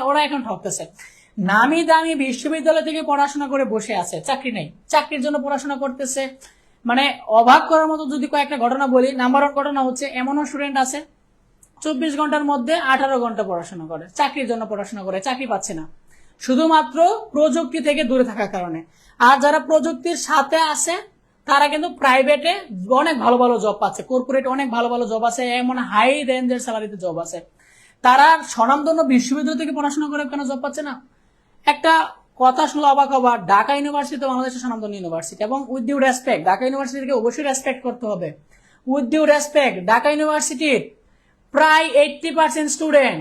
Speaker 1: ওরা এখন ঠকতেছে। নামি দামি বিশ্ববিদ্যালয় থেকে পড়াশোনা করে বসে আছে, চাকরি নেই, চাকরির জন্য পড়াশোনা করতেছে। মানে অবাক করার মতো যদি কয়েকটা ঘটনা বলি, নাম্বার 1 ঘটনা হচ্ছে এমনও স্টুডেন্ট আছে 24 ঘন্টার মধ্যে 18 ঘন্টা পড়াশোনা করে, চাকরির জন্য পড়াশোনা করে, চাকরি পাচ্ছে না, শুধুমাত্র প্রযুক্তি থেকে দূরে থাকার কারণে। আর যারা প্রযুক্তির সাথে আছে তারা কিন্তু প্রাইভেটে অনেক ভালো ভালো জব পাচ্ছে, কর্পোরেট অনেক ভালো ভালো জব আছে, এমন হাই রেঞ্জের স্যালারিতে জব আছে। তারা স্বনামধন্য বিশ্ববিদ্যালয় থেকে পড়াশোনা করে কেন জব পাচ্ছে না? একটা কথা শুনলে অবাক হবা, ঢাকা ইউনিভার্সিটি বাংলাদেশের স্বনামধন্য ইউনিভার্সিটি, এবং উইথ ডিউ রেসপেক্ট ঢাকা ইউনিভার্সিটিকে অবশ্যই রেসপেক্ট করতে হবে। উইথ ডিউ রেসপেক্ট, ঢাকা ইউনিভার্সিটির প্রায় 80% স্টুডেন্ট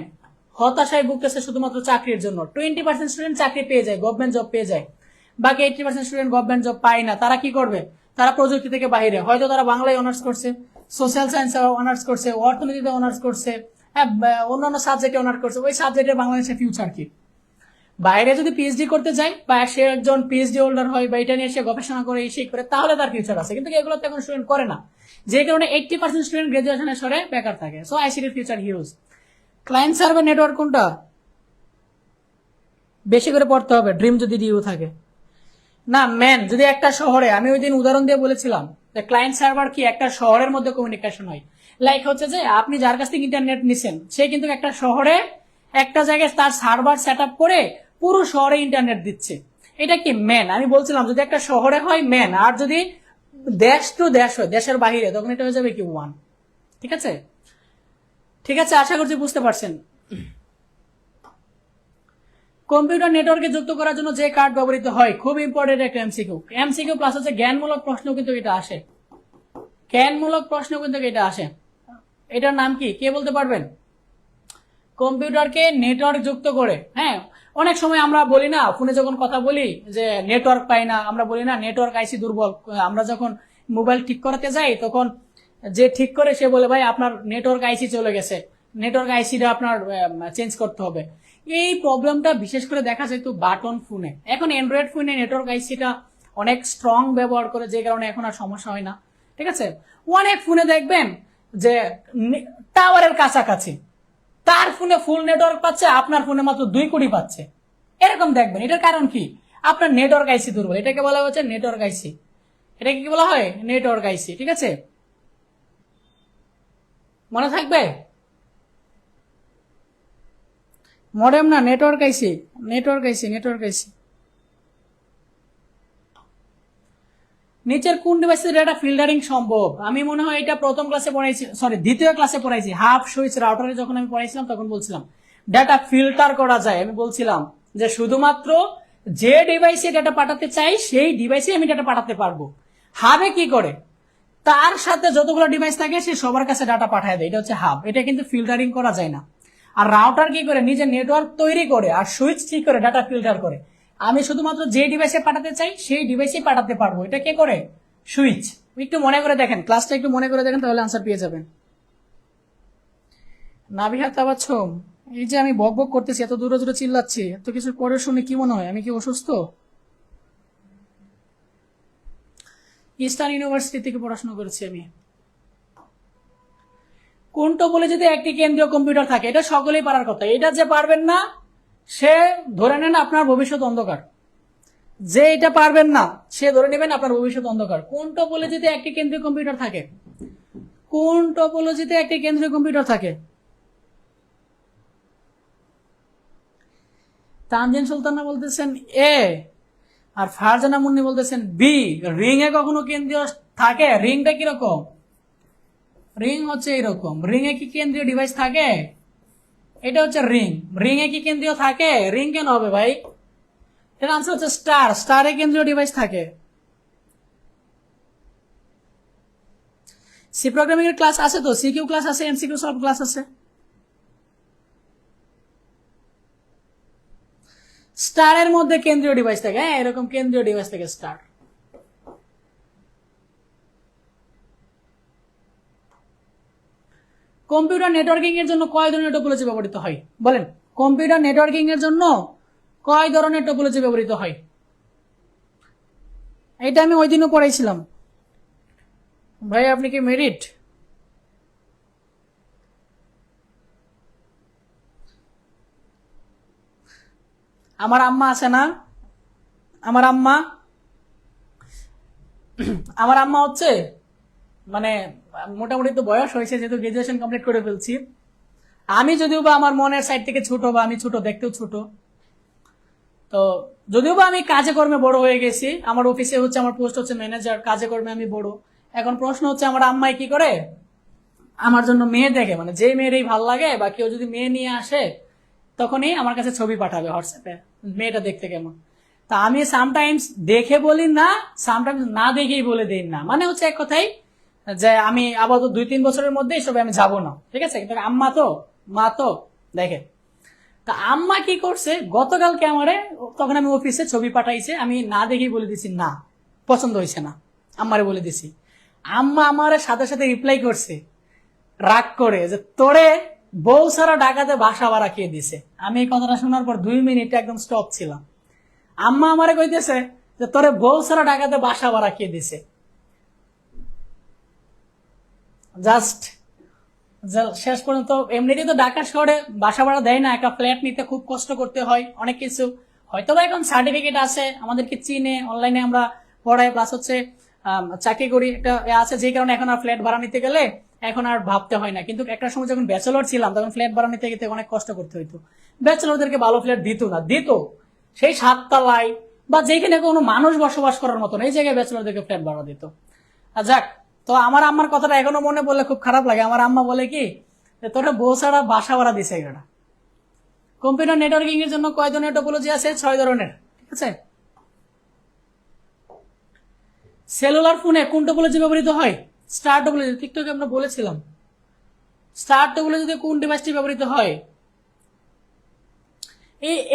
Speaker 1: হতাশায় ভুগতেছে শুধুমাত্র চাকরির জন্য। 20% স্টুডেন্ট চাকরি পেয়ে যায়, গভর্নমেন্ট জব পেয়ে যায়, বাকি 80% স্টুডেন্ট গভর্নমেন্ট জব পায় না। তারা কি করবে? তারা প্রযুক্তি থেকে বাইরে, হয়তো তারা বাংলায় অনার্স করছে, সোশ্যাল সায়েন্সে অনার্স করছে, অর্থনীতিতে অনার্স করছে, হ্যাঁ, অন্যান্য সাবজেক্টে অনার্স করছে, ওই সাবজেক্টে বাংলাদেশের ফিউচার কি? বাইরে যদি পিএইচডি করতে যায় বা সে একজন পিএইচডি হোল্ডার হয় বা এটা নিয়ে সে গবেষণা করে এই করে, তাহলে তার ফিউচার আছে। কিন্তু এগুলো তো এখন স্টুডেন্ট করে না, যে কারণে 80% স্টুডেন্ট গ্রাজুয়েশনের সরে বেকার থাকে। সো আইসিটির future huge. Client server network কোনটা? বেশি করে পড়তে হবে ড্রিম যদি ডিউ থাকে না। ম্যান, যদি একটা শহরে, আমি ওই দিন উদাহরণ দিয়ে বলেছিলাম যে ক্লায়েন্ট সার্ভার কি একটা শহরের মধ্যে কমিউনিকেশন হয়। লাইক হচ্ছে যে আপনি যার কাছ থেকে ইন্টারনেট নিছেন সে কিন্তু একটা শহরে একটা জায়গায় তার সার্ভার সেট আপ করে পুরো শহরে ইন্টারনেট দিচ্ছে, এটা কি ম্যান? আমি বলছিলাম যদি একটা শহরে হয় ম্যান, আর যদি দেশ টু দেশ হয়, দেশের বাহিরে, তখন এটা হয়ে যাবে কি? ওয়ান। ঠিক আছে, ঠিক আছে, আশা করছি বুঝতে পারছেন। কম্পিউটার নেটওয়ার্কে যুক্ত করার জন্য যে কার্ড ব্যবহৃত হয়, খুব ইম্পর্টেন্ট একটা এমসিকিউ। এমসিকিউ প্লাস হচ্ছে জ্ঞানমূলক প্রশ্ন কিন্তু এটা আসে, জ্ঞানমূলক প্রশ্ন কিন্তু এটা আসে। এটার নাম কি কে বলতে পারবেন? কম্পিউটারকে নেটওয়ার্ক যুক্ত করে, হ্যাঁ, অনেক সময় আমরা বলি না, ফোনে যখন কথা বলি যে নেটওয়ার্ক পাই না, আমরা বলি না নেটওয়ার্ক আইসি দুর্বল। আমরা যখন মোবাইল ঠিক করাতে যাই তখন যে ঠিক করে সে বলে ভাই আপনার নেটওয়ার্ক আইসি চলে গেছে, নেটওয়ার্ক আইসিটা আপনার চেঞ্জ করতে হবে। এই প্রবলেমটা বিশেষ করে দেখা যায় তো বাটন ফোনে। এখন অ্যান্ড্রয়েড ফোনে নেটওয়ার্ক আইসিটা অনেক স্ট্রং ব্যবহার করে, যে কারণে এখন আর সমস্যা হয় না। ঠিক আছে, অনেক ফোনে দেখবেন যে টাওয়ারের কাছাকাছি, তার ফোনে ফুল নেটওয়ার্ক পাচ্ছে, আপনার ফোনে মাত্র 2 কোটি পাচ্ছে, এরকম দেখবেন। এটার কারণ কি? আপনার নেটওয়ার্ক আইসি দুর্বল। এটাকে বলা হচ্ছে নেটওয়ার্ক আইসি। এটাকে কি বলা হয়? নেটওয়ার্ক আইসি। ঠিক আছে, মনে থাকবে। মডেম না, নেটওয়ার্ক আইসি, নেটওয়ার্ক আইসি, নেটওয়ার্ক আইসি। নিচের কোন ডিভাইসের ডেটা ফিল্টারিং সম্ভব? আমি মনে হয় এটা প্রথম ক্লাসে পড়াইছি, সরি দ্বিতীয় ক্লাসে পড়াইছি। হাফ সুইচ রাউটারে যখন আমি পড়াইছিলাম তখন বলছিলাম ডেটা ফিল্টার করা যায়। আমি বলছিলাম যে শুধুমাত্র যে ডিভাইসে ডেটা পাঠাতে চাই সেই ডিভাইসে আমি ডেটা পাঠাতে পারবো। হাবে কি করে? তার সাথে যতগুলো ডিভাইস থাকে সে সবার কাছে ডাটা পাঠায় দেয়, এটা হচ্ছে হাব। এটা কিন্তু ফিল্টারিং করা যায় না। আর রাউটার কি করে? নিজে নেটওয়ার্ক তৈরি করে আর সুইচ ঠিক করে ডাটা ফিল্টার করে। আমি শুধুমাত্র যে ডিভাইসে পাঠাতে চাই সেই ডিভাইসেই পাঠাতে পারবো। এটা কে করে? সুইচ। একটু মনে করে দেখেন, ক্লাসটা একটু মনে করে দেখেন, তাহলে আনসার পেয়ে যাবেন। নাবিহা তাবাচ্ছম, এই যে আমি বক বক করতেছি, এত দূরে দূরে চিল্লাচ্ছি, এত কিছু পরে শুনে কি মনে হয় আমি কি অসুস্থ? ইস্টার্ন ইউনিভার্সিটি থেকে পড়াশোনা করেছি আমি। কোন টপোলজিতে একটি কেন্দ্রীয় কম্পিউটার থাকে? এটা সকলেই পারার কথা। এটা যে পারবেন না সে ধরে নেন আপনার ভবিষ্যৎ অন্ধকার। যে এটা পারবেন না সে ধরে নেবেন আপনার ভবিষ্যৎ অন্ধকার। কোন টপোলজিতে একটি কেন্দ্রীয় কম্পিউটার থাকে? কোন টপোলজিতে একটি কেন্দ্রীয় কম্পিউটার থাকে? তানজিন সুলতানা বলতেছেন এ, আর ফারজানা মুন্নি বলতেছেন বি। রিং এ কখনো কেন্দ্রীয় থাকে? রিংটা কিরকম? রিং হচ্ছে এরকম। রিং এ কি কেন্দ্রীয় ডিভাইস থাকে? এটা হচ্ছে রিং। রিং এ কি কেন্দ্রীয় থাকে? রিং কেন হবে ভাই? এর আনসার হচ্ছে স্টার। স্টারে কেন্দ্রীয় ডিভাইস থাকে। সি প্রোগ্রামিং এর ক্লাস আছে তো, সিকিউ ক্লাস আছে, এমসিকিউ সলভ ক্লাস আছে। স্টারের মধ্যে কেন্দ্রীয় ডিভাইস থাকে, হ্যাঁ এরকম কেন্দ্রীয় ডিভাইস থাকে স্টার। কম্পিউটার নেটওয়ার্কিং এর জন্য কয় ধরনের টপোলজি ব্যবহৃত হয়? বলেন, কম্পিউটার নেটওয়ার্কিং এর জন্য কয় ধরনের টপোলজি ব্যবহৃত হয়? এটা আমি ওই দিনও পড়াইছিলাম। ভাই আপনি কি মেরিট? আমার আম্মা আছে না, আমার আম্মা আমার আম্মা হচ্ছে মানে মোটামুটি তো বয়স হয়েছে, যেহেতু গ্রাজুয়েশন কমপ্লিট করে ফেলছি। আমি যদিও বা আমার মনের সাইড থেকে ছোট, বা আমি ছোট, দেখতেও ছোট, তো যদিও বা আমি কাজে কর্মে বড় হয়ে গেছি, আমার অফিসে হচ্ছে আমার পোস্ট হচ্ছে ম্যানেজার, কাজে কর্মে আমি বড়। এখন প্রশ্ন হচ্ছে আমার আম্মাই কি করে আমার জন্য মেয়ে দেখে, মানে যে মেয়েরই ভাল লাগে বা কেউ যদি মেয়ে নিয়ে আসে তখনই আমার কাছে ছবি পাঠাবে হোয়াটসঅ্যাপে, মেয়েটা দেখতে কেমন। তা আমি সামটাইমস দেখে বলি না, সামটাইমস না দেখেই বলে দিই না, মানে হচ্ছে এক কথাই যে আমি আপাতত 2-3 বছরের মধ্যে এসবে আমি যাব না, ঠিক আছে। কিন্তু আম্মা তো, মা তো দেখে। তা আম্মা কি করছে গতকালকে আমারে, তখন আমি অফিসে ছবি পাঠাইছে, আমি না দেখেই বলে দিছি না, পছন্দ হয়েছে না, আম্মারে বলে দিছি। আম্মা আমার সাথে সাথে রিপ্লাই করছে রাগ করে যে তোরে বউ সারা ঢাকাতে বাসা ভাড়া খেয়ে দিছে। আমি এই কথাটা শোনার পর 2 মিনিট একদম স্টপ ছিলাম। আম্মা আমারে কইতেছে যে তোরে বউ সারা ঢাকাতে বাসা ভাড়া খেয়ে দিছে। জাস্ট শেষ পর্যন্ত এমনিতেই তো ঢাকা শহরে বাসা ভাড়া দেয় না, একটা ফ্ল্যাট নিতে খুব কষ্ট করতে হয়, অনেক কিছু। হয়তো বা এখন সার্টিফিকেট আছে, আমাদেরকে চিনে, অনলাইনে আমরা পড়াই, প্লাস হচ্ছে চাকরি করি, একটা আছে, যে কারণে এখন আর ফ্ল্যাট ভাড়া নিতে গেলে এখন আর ভাবতে হয় না। কিন্তু একটা সময় যখন ব্যাচেলর ছিলাম তখন ফ্ল্যাট ভাড়া নিতে গেতে অনেক কষ্ট করতে হইতো। ব্যাচেলরদেরকে ভালো ফ্ল্যাট দিত না, দিত সেই 7 তলায় বা যেখানে কোনো মানুষ বসবাস করার মতো এই জায়গায় ব্যাচেলরদেরকে ফ্ল্যাট ভাড়া দিত। যাক, তো আমার আম্মার কথাটা এখনো মনে পড়লে খুব খারাপ লাগে। আমার আম্মা বলে কি, তোরা বউ ছাড়া বাসা ভাড়া দিছে এটা। কম্পিউটার নেটওয়ার্কিং এর জন্য কয় ধরনের টপোলজি আছে? 6 ধরনের, ঠিক আছে। সেলুলার ফোনে কোন টপোলজি ব্যবহৃত হয়? Star topology. টিকটকে আমরা বলেছিলাম স্টার টপোলজিতে কোন ডিভাইসটি ব্যবহৃত হয়।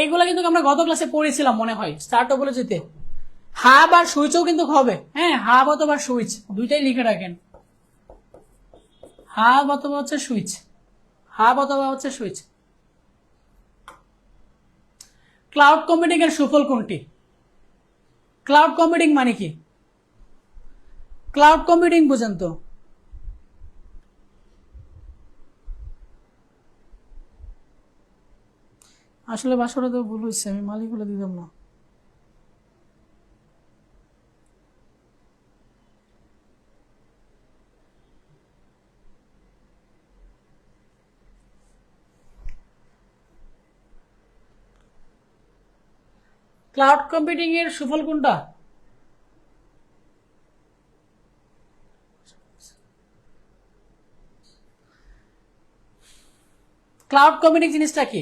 Speaker 1: এইগুলা কিন্তু আমরা গত ক্লাসে পড়েছিলাম মনে হয়। স্টার টপোলজিতে হাব আর সুইচও কিন্তু হবে, হ্যাঁ হাব অথবা সুইচ দুইটাই লিখে রাখেন। হাব অথবা হচ্ছে সুইচ, হাব অথবা হচ্ছে সুইচ। ক্লাউড কম্পিউটিং এর সুফল কোনটি? ক্লাউড কম্পিউটিং মানে কি? ক্লাউড কম্পিউটিং বুঝেন তো? আসলে বাসাটা তো ভুল হয়েছে, আমি মালিক বলে দিতাম না। ক্লাউড কম্পিউটিং এর সুফল কোনটা? ক্লাউড কম্পিউটিং জিনিসটা কি?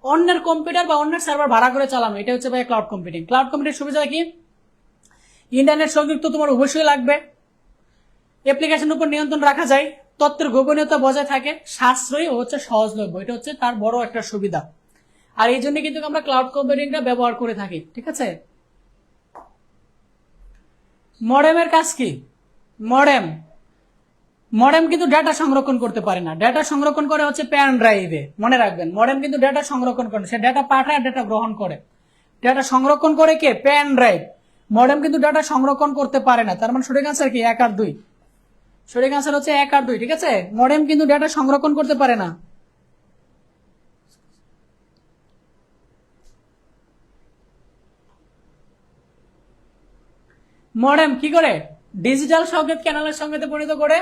Speaker 1: অন্যের কম্পিউটার বা অন্যের সার্ভার ভাড়া করে চালানো, এটা হচ্ছে ভাই ক্লাউড কম্পিউটিং। ক্লাউড কম্পিউটিং সুবিধা কি? ইন্টারনেট সংযুক্ত তোমার অবশ্যই লাগবে, অ্যাপ্লিকেশনের উপর নিয়ন্ত্রণ রাখা যায়, তথ্যের গোপনীয়তা বজায় থাকে, সাশ্রয়ী ও হচ্ছে সহজলভ্য, এটা হচ্ছে তার বড় একটা সুবিধা। আর এই জন্য কিন্তু আমরা ক্লাউড কম্পিউটিংটা ব্যবহার করে থাকি, ঠিক আছে। মডেমের কাজ কি? মডেম মডেম কিন্তু ডেটা সংরক্ষণ করতে পারে না, ডেটা সংরক্ষণ করে হচ্ছে প্যান ড্রাইভে, মনে রাখবেন। মডেম কিন্তু ডেটা সংরক্ষণ করে, সে ডেটা পাঠায়, ডেটা গ্রহণ করে। ডেটা সংরক্ষণ করে কে? Pen drive. মডেম কিন্তু ডেটা সংরক্ষণ করতে পারে না। তার মানে সঠিক আনসার কি? 1 আর 2। সঠিক আনসার হচ্ছে 1 আর 2, ঠিক আছে। মডেম কিন্তু ডেটা সংরক্ষণ করতে পারে না। মডেম কি করে? ডিজিটাল সংকেতকে অ্যানালগ সংকেতে পরিণত করে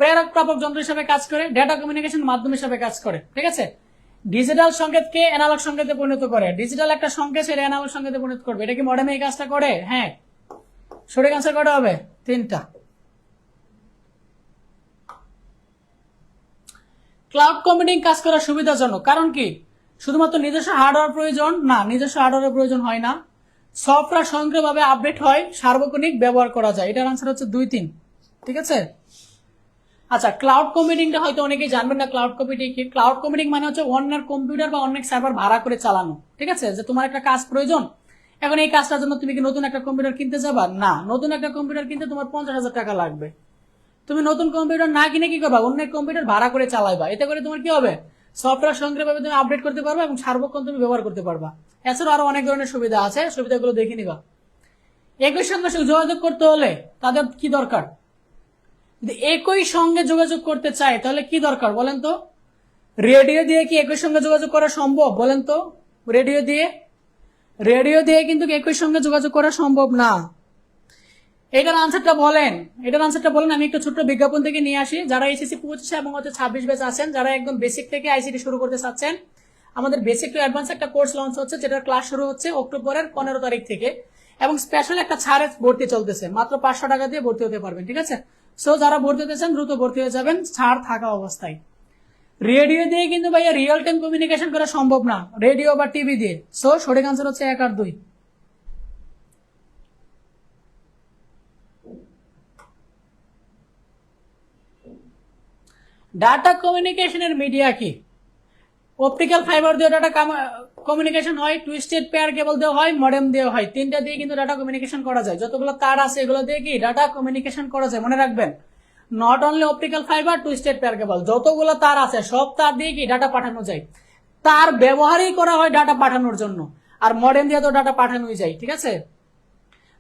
Speaker 1: প্রেরক প্রাপক যন্ত্র হিসেবে কাজ করে, ডেটা কমিউনিকেশন মাধ্যম হিসেবে কাজ করে, ঠিক আছে। ডিজিটাল সংকেতকে অ্যানালগ সংকেতে পরিণত করে, ডিজিটাল একটা সংকেত সেটা অ্যানালগ সংকেতে পরিণত করবে। এটা কি মডেম এই কাজটা করে? হ্যাঁ। সঠিক আনসার কটা হবে? 3টা। ক্লাউড কম্পিউটিং কাজ করার সুবিধাজনক কারণ কি? শুধুমাত্র নিজস্ব হার্ডওয়্যার প্রয়োজন না, নিজস্ব হার্ডওয়্যারের প্রয়োজন হয় না। সফটওয়্যার স্বয়ংক্রিয়ভাবে আপডেট হয়, সার্বক্ষণিক ব্যবহার করা যায়। এটার আনসার হচ্ছে 2, 3, ঠিক আছে। আচ্ছা, ক্লাউড কম্পিউটিংটা হয়তো অনেকেই জানবেন না। ক্লাউড কম্পিউটিং কি? ক্লাউড কম্পিউটিং মানে হচ্ছে অন্যের কম্পিউটার বা অনেক সার্ভার ভাড়া করে চালানো, ঠিক আছে। যে তোমার একটা কাজ প্রয়োজন, এখন এই কাজটার জন্য তুমি কি নতুন একটা কম্পিউটার কিনতে যাবা? না, নতুন একটা কম্পিউটার কিনতে তোমার 50,000 টাকা লাগবে। তুমি নতুন কম্পিউটার না কিনে কি করবা? অন্যের কম্পিউটার ভাড়া করে চালাইবা। এতে করে তোমার কি হবে? সফটওয়্যার স্বয়ংক্রিয়ভাবে তুমি আপডেট করতে পারবা এবং সার্বক্ষণ তুমি ব্যবহার করতে পারবা। এছাড়াও আরো অনেক ধরনের সুবিধা আছে, সুবিধাগুলো দেখে নিবা। একই সঙ্গে যোগাযোগ করতে হলে তাদের কি দরকার? যদি একই সঙ্গে যোগাযোগ করতে চাই তাহলে কি দরকার বলেন তো? রেডিও দিয়ে কি একই সঙ্গে যোগাযোগ করা সম্ভব বলেন তো? রেডিও দিয়ে কিন্তু একই সঙ্গে যোগাযোগ করা সম্ভব না। এটার আনসারটা বলেন, আমি একটু ছোট্ট বিজ্ঞাপন থেকে নিয়ে আসি। যারা এসএসসি 25 এবং 26 ব্যাচ আছেন, যারা একদম বেসিক থেকে আইসিটি শুরু করতে চাচ্ছেন, আমাদের বেসিক টু অ্যাডভান্স একটা কোর্স লঞ্চ হচ্ছে, যেটার ক্লাস শুরু হচ্ছে অক্টোবরের 15 তারিখ থেকে, এবং স্পেশাল একটা ছাড়ে ভর্তি চলতেছে। মাত্র 500 টাকা দিয়ে ভর্তি হতে পারবেন, ঠিক আছে। সো যারা ভর্তি হতে চান দ্রুত ভর্তি হয়ে যাবেন, ছাড় থাকা অবস্থায়। রেডিও দিয়ে কিন্তু ভাইয়া রিয়েল টাইম কমিউনিকেশন করা সম্ভব না, রেডিও বা টিভি দিয়ে। সো সঠিক আনসার হচ্ছে 1 আর 2। ডাটা কমিউনিকেশনের মিডিয়া কি? অপটিক্যাল ফাইবার দিয়ে ডাটা কমিউনিকেশন হয়, টুইস্টেড পেয়ার কেবল দেওয়া হয়, মডেম দেওয়া হয়। 3টা দিয়ে কিন্তু ডাটা কমিউনিকেশন করা যায়। যতগুলো তার আছে এগুলো দিয়ে কি ডাটা কমিউনিকেশন করা যায়, মনে রাখবেন। Not only optical fibre, twisted pair cable, যতগুলো তার আছে সব তার দিয়ে কি ডাটা পাঠানো যায়। তার ব্যবহারই করা হয় ডাটা পাঠানোর জন্য, আর মডেম দিয়ে তো ডাটা পাঠানোই যায়, ঠিক আছে।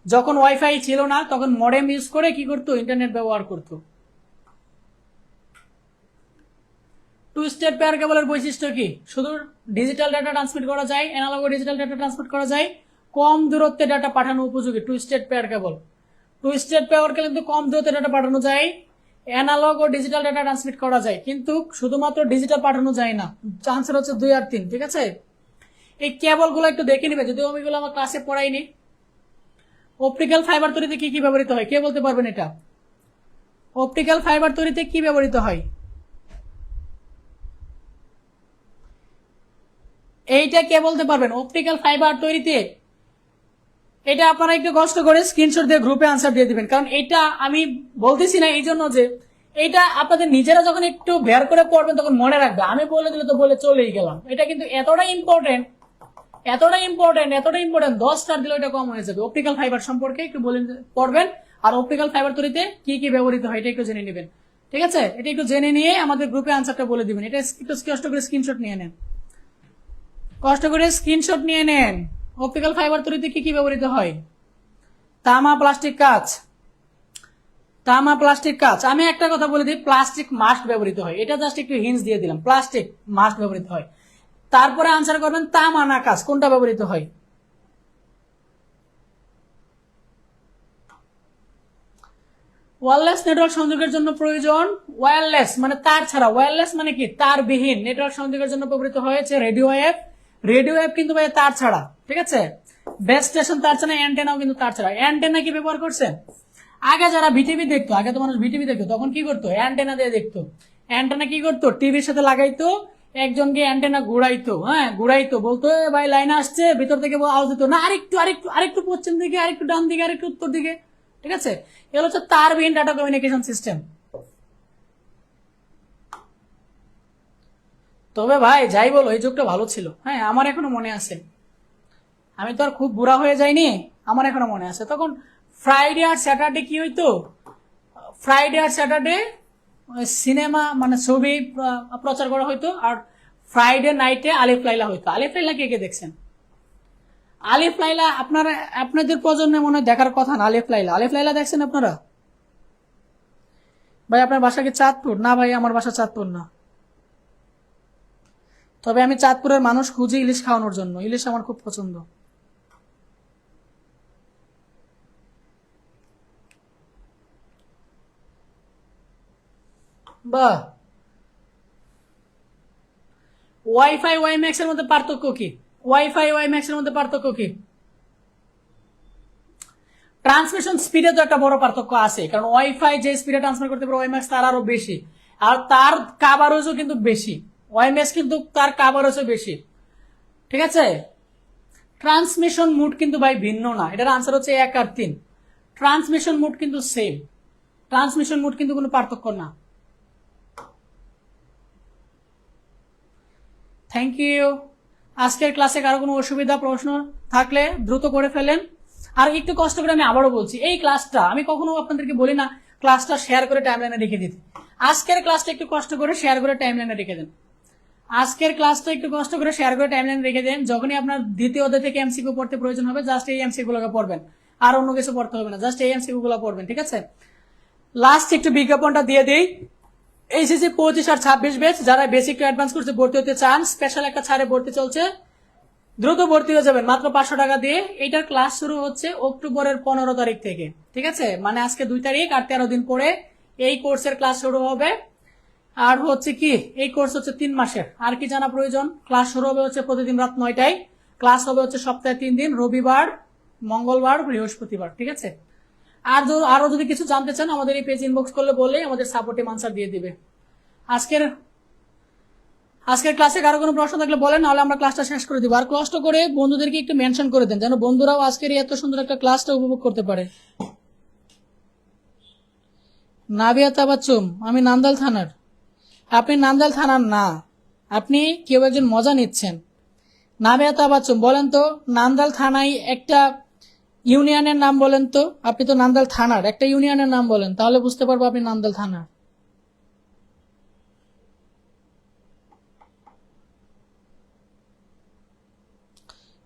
Speaker 1: যখন ওয়াইফাই ছিল না তখন মডেম ইউজ করে কি করতো? ইন্টারনেট ব্যবহার করতো। টু স্টেট পেয়ার কেবলের বৈশিষ্ট্য কি? শুধু ডিজিটাল ডাটা ট্রান্সমিট করা যায়, অ্যানালগ ও ডিজিটাল ডাটা ট্রান্সমিট করা যায়, কম দূরত্বে ডাটা পাঠানো উপযোগী। Two state pair cable, two state pair কিন্তু কম দূরত্বে ডাটা পাঠানো যায়, অ্যানালগ ও ডিজিটাল ডাটা ট্রান্সমিট করা যায়, কিন্তু শুধুমাত্র ডিজিটাল পাঠানো যায় না। আনসার হচ্ছে 2 আর 3, ঠিক আছে। এই কেবল গুলো একটু দেখে নিবে, যদিও ওইগুলো আমার ক্লাসে পড়াইনি। অপটিক্যাল ফাইবার তৈরিতে কি কি ব্যবহৃত হয় কে বলতে পারবেন? এটা অপটিক্যাল ফাইবার তৈরিতে কি ব্যবহৃত হয়? এইটা কে বলতে পারবেন? অপটিক্যাল ফাইবার তৈরিতে এটা আপনারা একটু কষ্ট করে স্ক্রিনশট দিয়ে গ্রুপে আনসার দিয়ে দিবেন, কারণ এটা আমি বলতেছি না এই জন্য যে এটা আপনাদের নিজেরা যখন একটু বের করে পড়বেন তখন মনে রাখবে। আমি বলে দিলে তো বলে চলেই গেলাম। এটা কিন্তু এতটাই ইম্পর্টেন্ট 10 স্টার দিলে এটা কম হয়ে যাবে। অপটিক্যাল ফাইবার সম্পর্কে একটু বলে পড়বেন, আর অপটিক্যাল ফাইবার তৈরিতে কি কি ব্যবহৃত হয় এটা একটু জেনে নেবেন, ঠিক আছে। এটা একটু জেনে নিয়ে আমাদের গ্রুপে আনসারটা বলে দিবেন। এটা একটু কষ্ট করে স্ক্রিনশট নিয়ে নেন, অপটিক্যাল ফাইবার তৈরিতে কি কি ব্যবহৃত হয়? তামা, প্লাস্টিক, কাঁচ। আমি একটা কথা বলে দিই, প্লাস্টিক মাস্ট ব্যবহৃত হয়। এটা জাস্ট একটু হিন্টস দিয়ে দিলাম, প্লাস্টিক মাস্ট ব্যবহৃত হয়। তারপরে আনসার করবেন তামা না কাঁচ, কোনটা ব্যবহৃত হয়? ওয়্যারলেস নেটওয়ার্ক সংযোগের জন্য প্রয়োজন, ওয়্যারলেস মানে তার ছাড়া, ওয়্যারলেস মানে কি তারবিহীন নেটওয়ার্ক সংযোগের জন্য ব্যবহৃত হয়েছে রেডিও ওয়েভ কিন্তু ভাই তার ছাড়া, ঠিক আছে। বেস স্টেশন তার ছাড়া, অ্যান্টেনাও কিন্তু তার ছাড়া। অ্যান্টেনা কি ব্যবহার করছেন? আগে যারা ভিটিভি দেখতো, আগে তো মানুষ ভিটিভি দেখতো, তখন কি করতো? অ্যান্টেনা দিয়ে দেখতো। অ্যান্টেনা কি করতো? টিভির সাথে লাগাইতো, একজনকে অ্যান্টেনা ঘুরাইতো, বলতো ভাই লাইন আসছে, ভিতর থেকে আওয়াজ দিত না, আরেকটু পশ্চিম দিকে, আরেকটু ডান দিকে, আরেকটু উত্তর দিকে, ঠিক আছে। এগুলো হচ্ছে তারবিহীন ডাটা কমিউনিকেশন সিস্টেম। তবে ভাই যাই বলো, এই যুগটা ভালো ছিল। হ্যাঁ, আমার এখনো মনে আছে, আমি তো আর খুব বুড়া হয়ে যাইনি, আমার এখনো মনে আছে। তখন ফ্রাইডে আর স্যাটারডে কি হইতো? ফ্রাইডে আর স্যাটারডে সিনেমা মানে ছবি প্রচার করা হইতো, আর ফ্রাইডে নাইটে আলিফ লাইলা হইতো। আলিফ লাইলা কে কে দেখছেন? আলিফ লাইলা আপনারা, আপনাদের প্রজন্মে মনে হয় দেখার কথা না। আলিফ লাইলা, আলিফ লাইলা দেখছেন আপনারা? ভাই আপনার বাসা কি চাঁদপুর? না ভাই, আমার বাসা চাঁদপুর না। তবে আমি চাঁদপুরের মানুষ খুঁজি ইলিশ খাওয়ানোর জন্য, ইলিশ আমার খুব পছন্দ। বাহ। ওয়াইফাই ওয়াইম্যাক্স এর মধ্যে পার্থক্য কি? ওয়াইফাই ওয়াইম্যাক্স এর মধ্যে পার্থক্য কি? ট্রান্সমিশন স্পিডে তো একটা বড় পার্থক্য আছে, কারণ ওয়াইফাই যে স্পিডে ট্রান্সফার করতে পারে ওয়াইম্যাক্স তার আরো বেশি, আর তার কাভারেজও কিন্তু বেশি। ওয়াইম্যাক্স কিন্তু তার কাভারেজও বেশি, ঠিক আছে। ট্রান্সমিশন মুড কিন্তু ভাই ভিন্ন না, এটার আনসার হচ্ছে 1 আর 3। ট্রান্সমিশন মুড কিন্তু সেম, ট্রান্সমিশন মুড কিন্তু কোনো পার্থক্য না। Thank you. আজকের ক্লাসে কারো কোনো অসুবিধা প্রশ্ন থাকলে দ্রুত করে ফেলেন। আর একটু কষ্ট করে আমি আবারও বলছি, এই ক্লাসটা আমি কখনো আপনাদেরকে বলি না ক্লাসটা শেয়ার করে টাইমলাইনে রেখে দিতে। আজকের ক্লাসটা একটু কষ্ট করে শেয়ার করে টাইমলাইনে রেখে দেন। আজকের ক্লাসটা একটু কষ্ট করে শেয়ার করে টাইমলাইনে রেখে দেন। যখনই আপনার দ্বিতীয় অধ্যায় থেকে এমসিকিউ পড়তে প্রয়োজন হবে, জাস্ট এই এমসিকিউ গুলোকে পড়বেন, আর অন্য কিছু পড়তে হবে না, জাস্ট এই এমসিকিউ গুলো পড়বেন, ঠিক আছে। লাস্ট একটু বিজ্ঞাপনটা দিয়ে দিই। এইচএসসি 25 আর 26 ব্যাচ যারা বেসিক টু অ্যাডভান্স কোর্সে ভর্তি হতে চান, স্পেশাল একটা ছাড়ে ভর্তি চলছে, দ্রুত ভর্তি হয়ে যাবেন মাত্র 500 টাকা দিয়ে। এইটার ক্লাস শুরু হচ্ছে অক্টোবরের 15 তারিখ থেকে, ঠিক আছে। মানে আজকে 2 তারিখ, আর 13 দিন পরে এই কোর্সের ক্লাস শুরু হবে। আর হচ্ছে কি, এই কোর্স হচ্ছে 3 মাসের। আর কি জানা প্রয়োজন? ক্লাস শুরু হবে হচ্ছে প্রতিদিন রাত 9টায়, ক্লাস হবে হচ্ছে সপ্তাহে 3 দিন, রবিবার, মঙ্গলবার, বৃহস্পতিবার, ঠিক আছে। আর আরো যদি কিছু জানতে চান আমাদের এই পেজ ইনবক্স করলে বলে আমাদের সাপোর্টিভ আনসার দিয়ে দিবে। আজকের ক্লাসে কারো কোনো প্রশ্ন থাকলে বলেন, নাহলে আমরা ক্লাসটা শেষ করে দিব। আর কষ্ট করে বন্ধুদেরকে একটু মেনশন করে দেন, যেন বন্ধুরাও আজকের এত সুন্দর একটা ক্লাসটা উপভোগ করতে পারে। নাবিয়া তাবাচ্চুম, আমি নান্দাল থানার। আপনি নান্দাল থানার না, আপনি কেউ একজন মজা নিচ্ছেন। নাবিয়া তাবাচ্চুম, বলেন তো নান্দাল থানায় একটা ইউনিয়নের নাম বলেন তো। আপনি তো নান্দাল থানার, একটা ইউনিয়নের নাম বলেন, তাহলে বুঝতে পারবো আপনি নান্দাল থানার।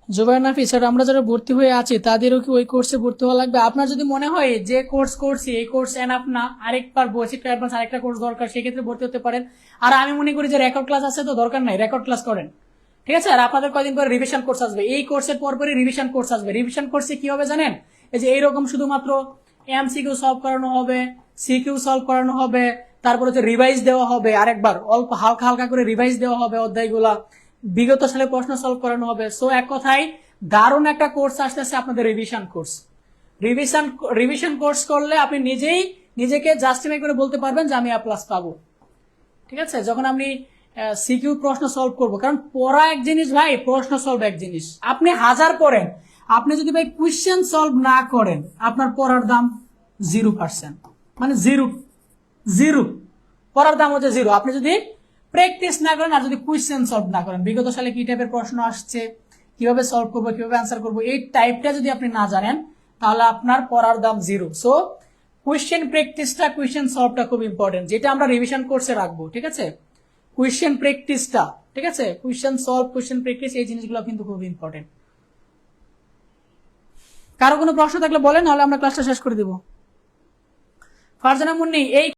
Speaker 1: জুবাইর নাফি স্যার, আমরা যারা ভর্তি হয়ে আছি তাদেরও কি ওই কোর্সে ভর্তি হওয়া লাগবে? আপনার যদি মনে হয় যে কোর্স করছি এই কোর্স এনাফ না, আরেকবার বেসিক টু অ্যাডভান্স আরেকটা কোর্স দরকার, সেক্ষেত্রে ভর্তি হতে পারেন। আর আমি মনে করি যে রেকর্ড ক্লাস আছে তো দরকার নাই, রেকর্ড ক্লাস করেন, ঠিক আছে। আর আপনাদের কয়দিন পরে রিভিশন কোর্স আসবে, এই কোর্সের পরপরই রিভিশন কোর্স আসবে। রিভিশন কোর্সে কি হবে জানেন? এই যে এইরকম শুধুমাত্র এমসিকিউ সলভ করানো হবে, সিকিউ সলভ করানো হবে, তারপর হচ্ছে রিভাইজ দেওয়া হবে, আরেকবার অল্প হালকা হালকা করে রিভাইজ দেওয়া হবে অধ্যায়গুলা, বিগত সালে প্রশ্ন সলভ করানো হবে। সো এক কথায় দারুণ একটা কোর্স আসতেছে আপনাদের রিভিশন কোর্স। রিভিশন কোর্স করলে আপনি নিজেকে জাস্টিফাই করে বলতে পারবেন যে আমি A+ পাবো, ঠিক আছে। যখন আপনি সিকিউ প্রশ্ন সলভ করবো, কারণ পড়া এক জিনিস ভাই, প্রশ্ন সলভ এক জিনিস। আপনি হাজার পড়েন, আপনি যদি ভাই কোয়েশ্চেন সলভ না করেন, আপনার পড়ার দাম 0%, মানে জিরো পড়ার দাম হচ্ছে 0। আপনি যদি প্র্যাকটিস না করেন আর যদি কোয়েশ্চেন সলভ না করেন, বিগত সালে কি টাইপের প্রশ্ন আসছে, কিভাবে সলভ করবো, কিভাবে অ্যান্সার করবো, এই টাইপটা যদি আপনি না জানেন, তাহলে আপনার পড়ার দাম 0। সো কোয়েশ্চেন প্র্যাকটিসটা, কোয়েশ্চেন সলভটা খুব ইম্পর্টেন্ট, যেটা আমরা রিভিশন কোর্সে রাখবো, ঠিক আছে। কোয়েশ্চেন প্র্যাকটিসটা, ঠিক আছে, কোয়েশ্চেন সলভ, কোয়েশ্চেন প্র্যাকটিস, এই জিনিসগুলো কিন্তু খুব ইম্পর্টেন্ট। কারো কোনো প্রশ্ন থাকলে বলেন, নাহলে আমরা ক্লাসটা শেষ করে দিব। ফারজানা মুন্নি, এই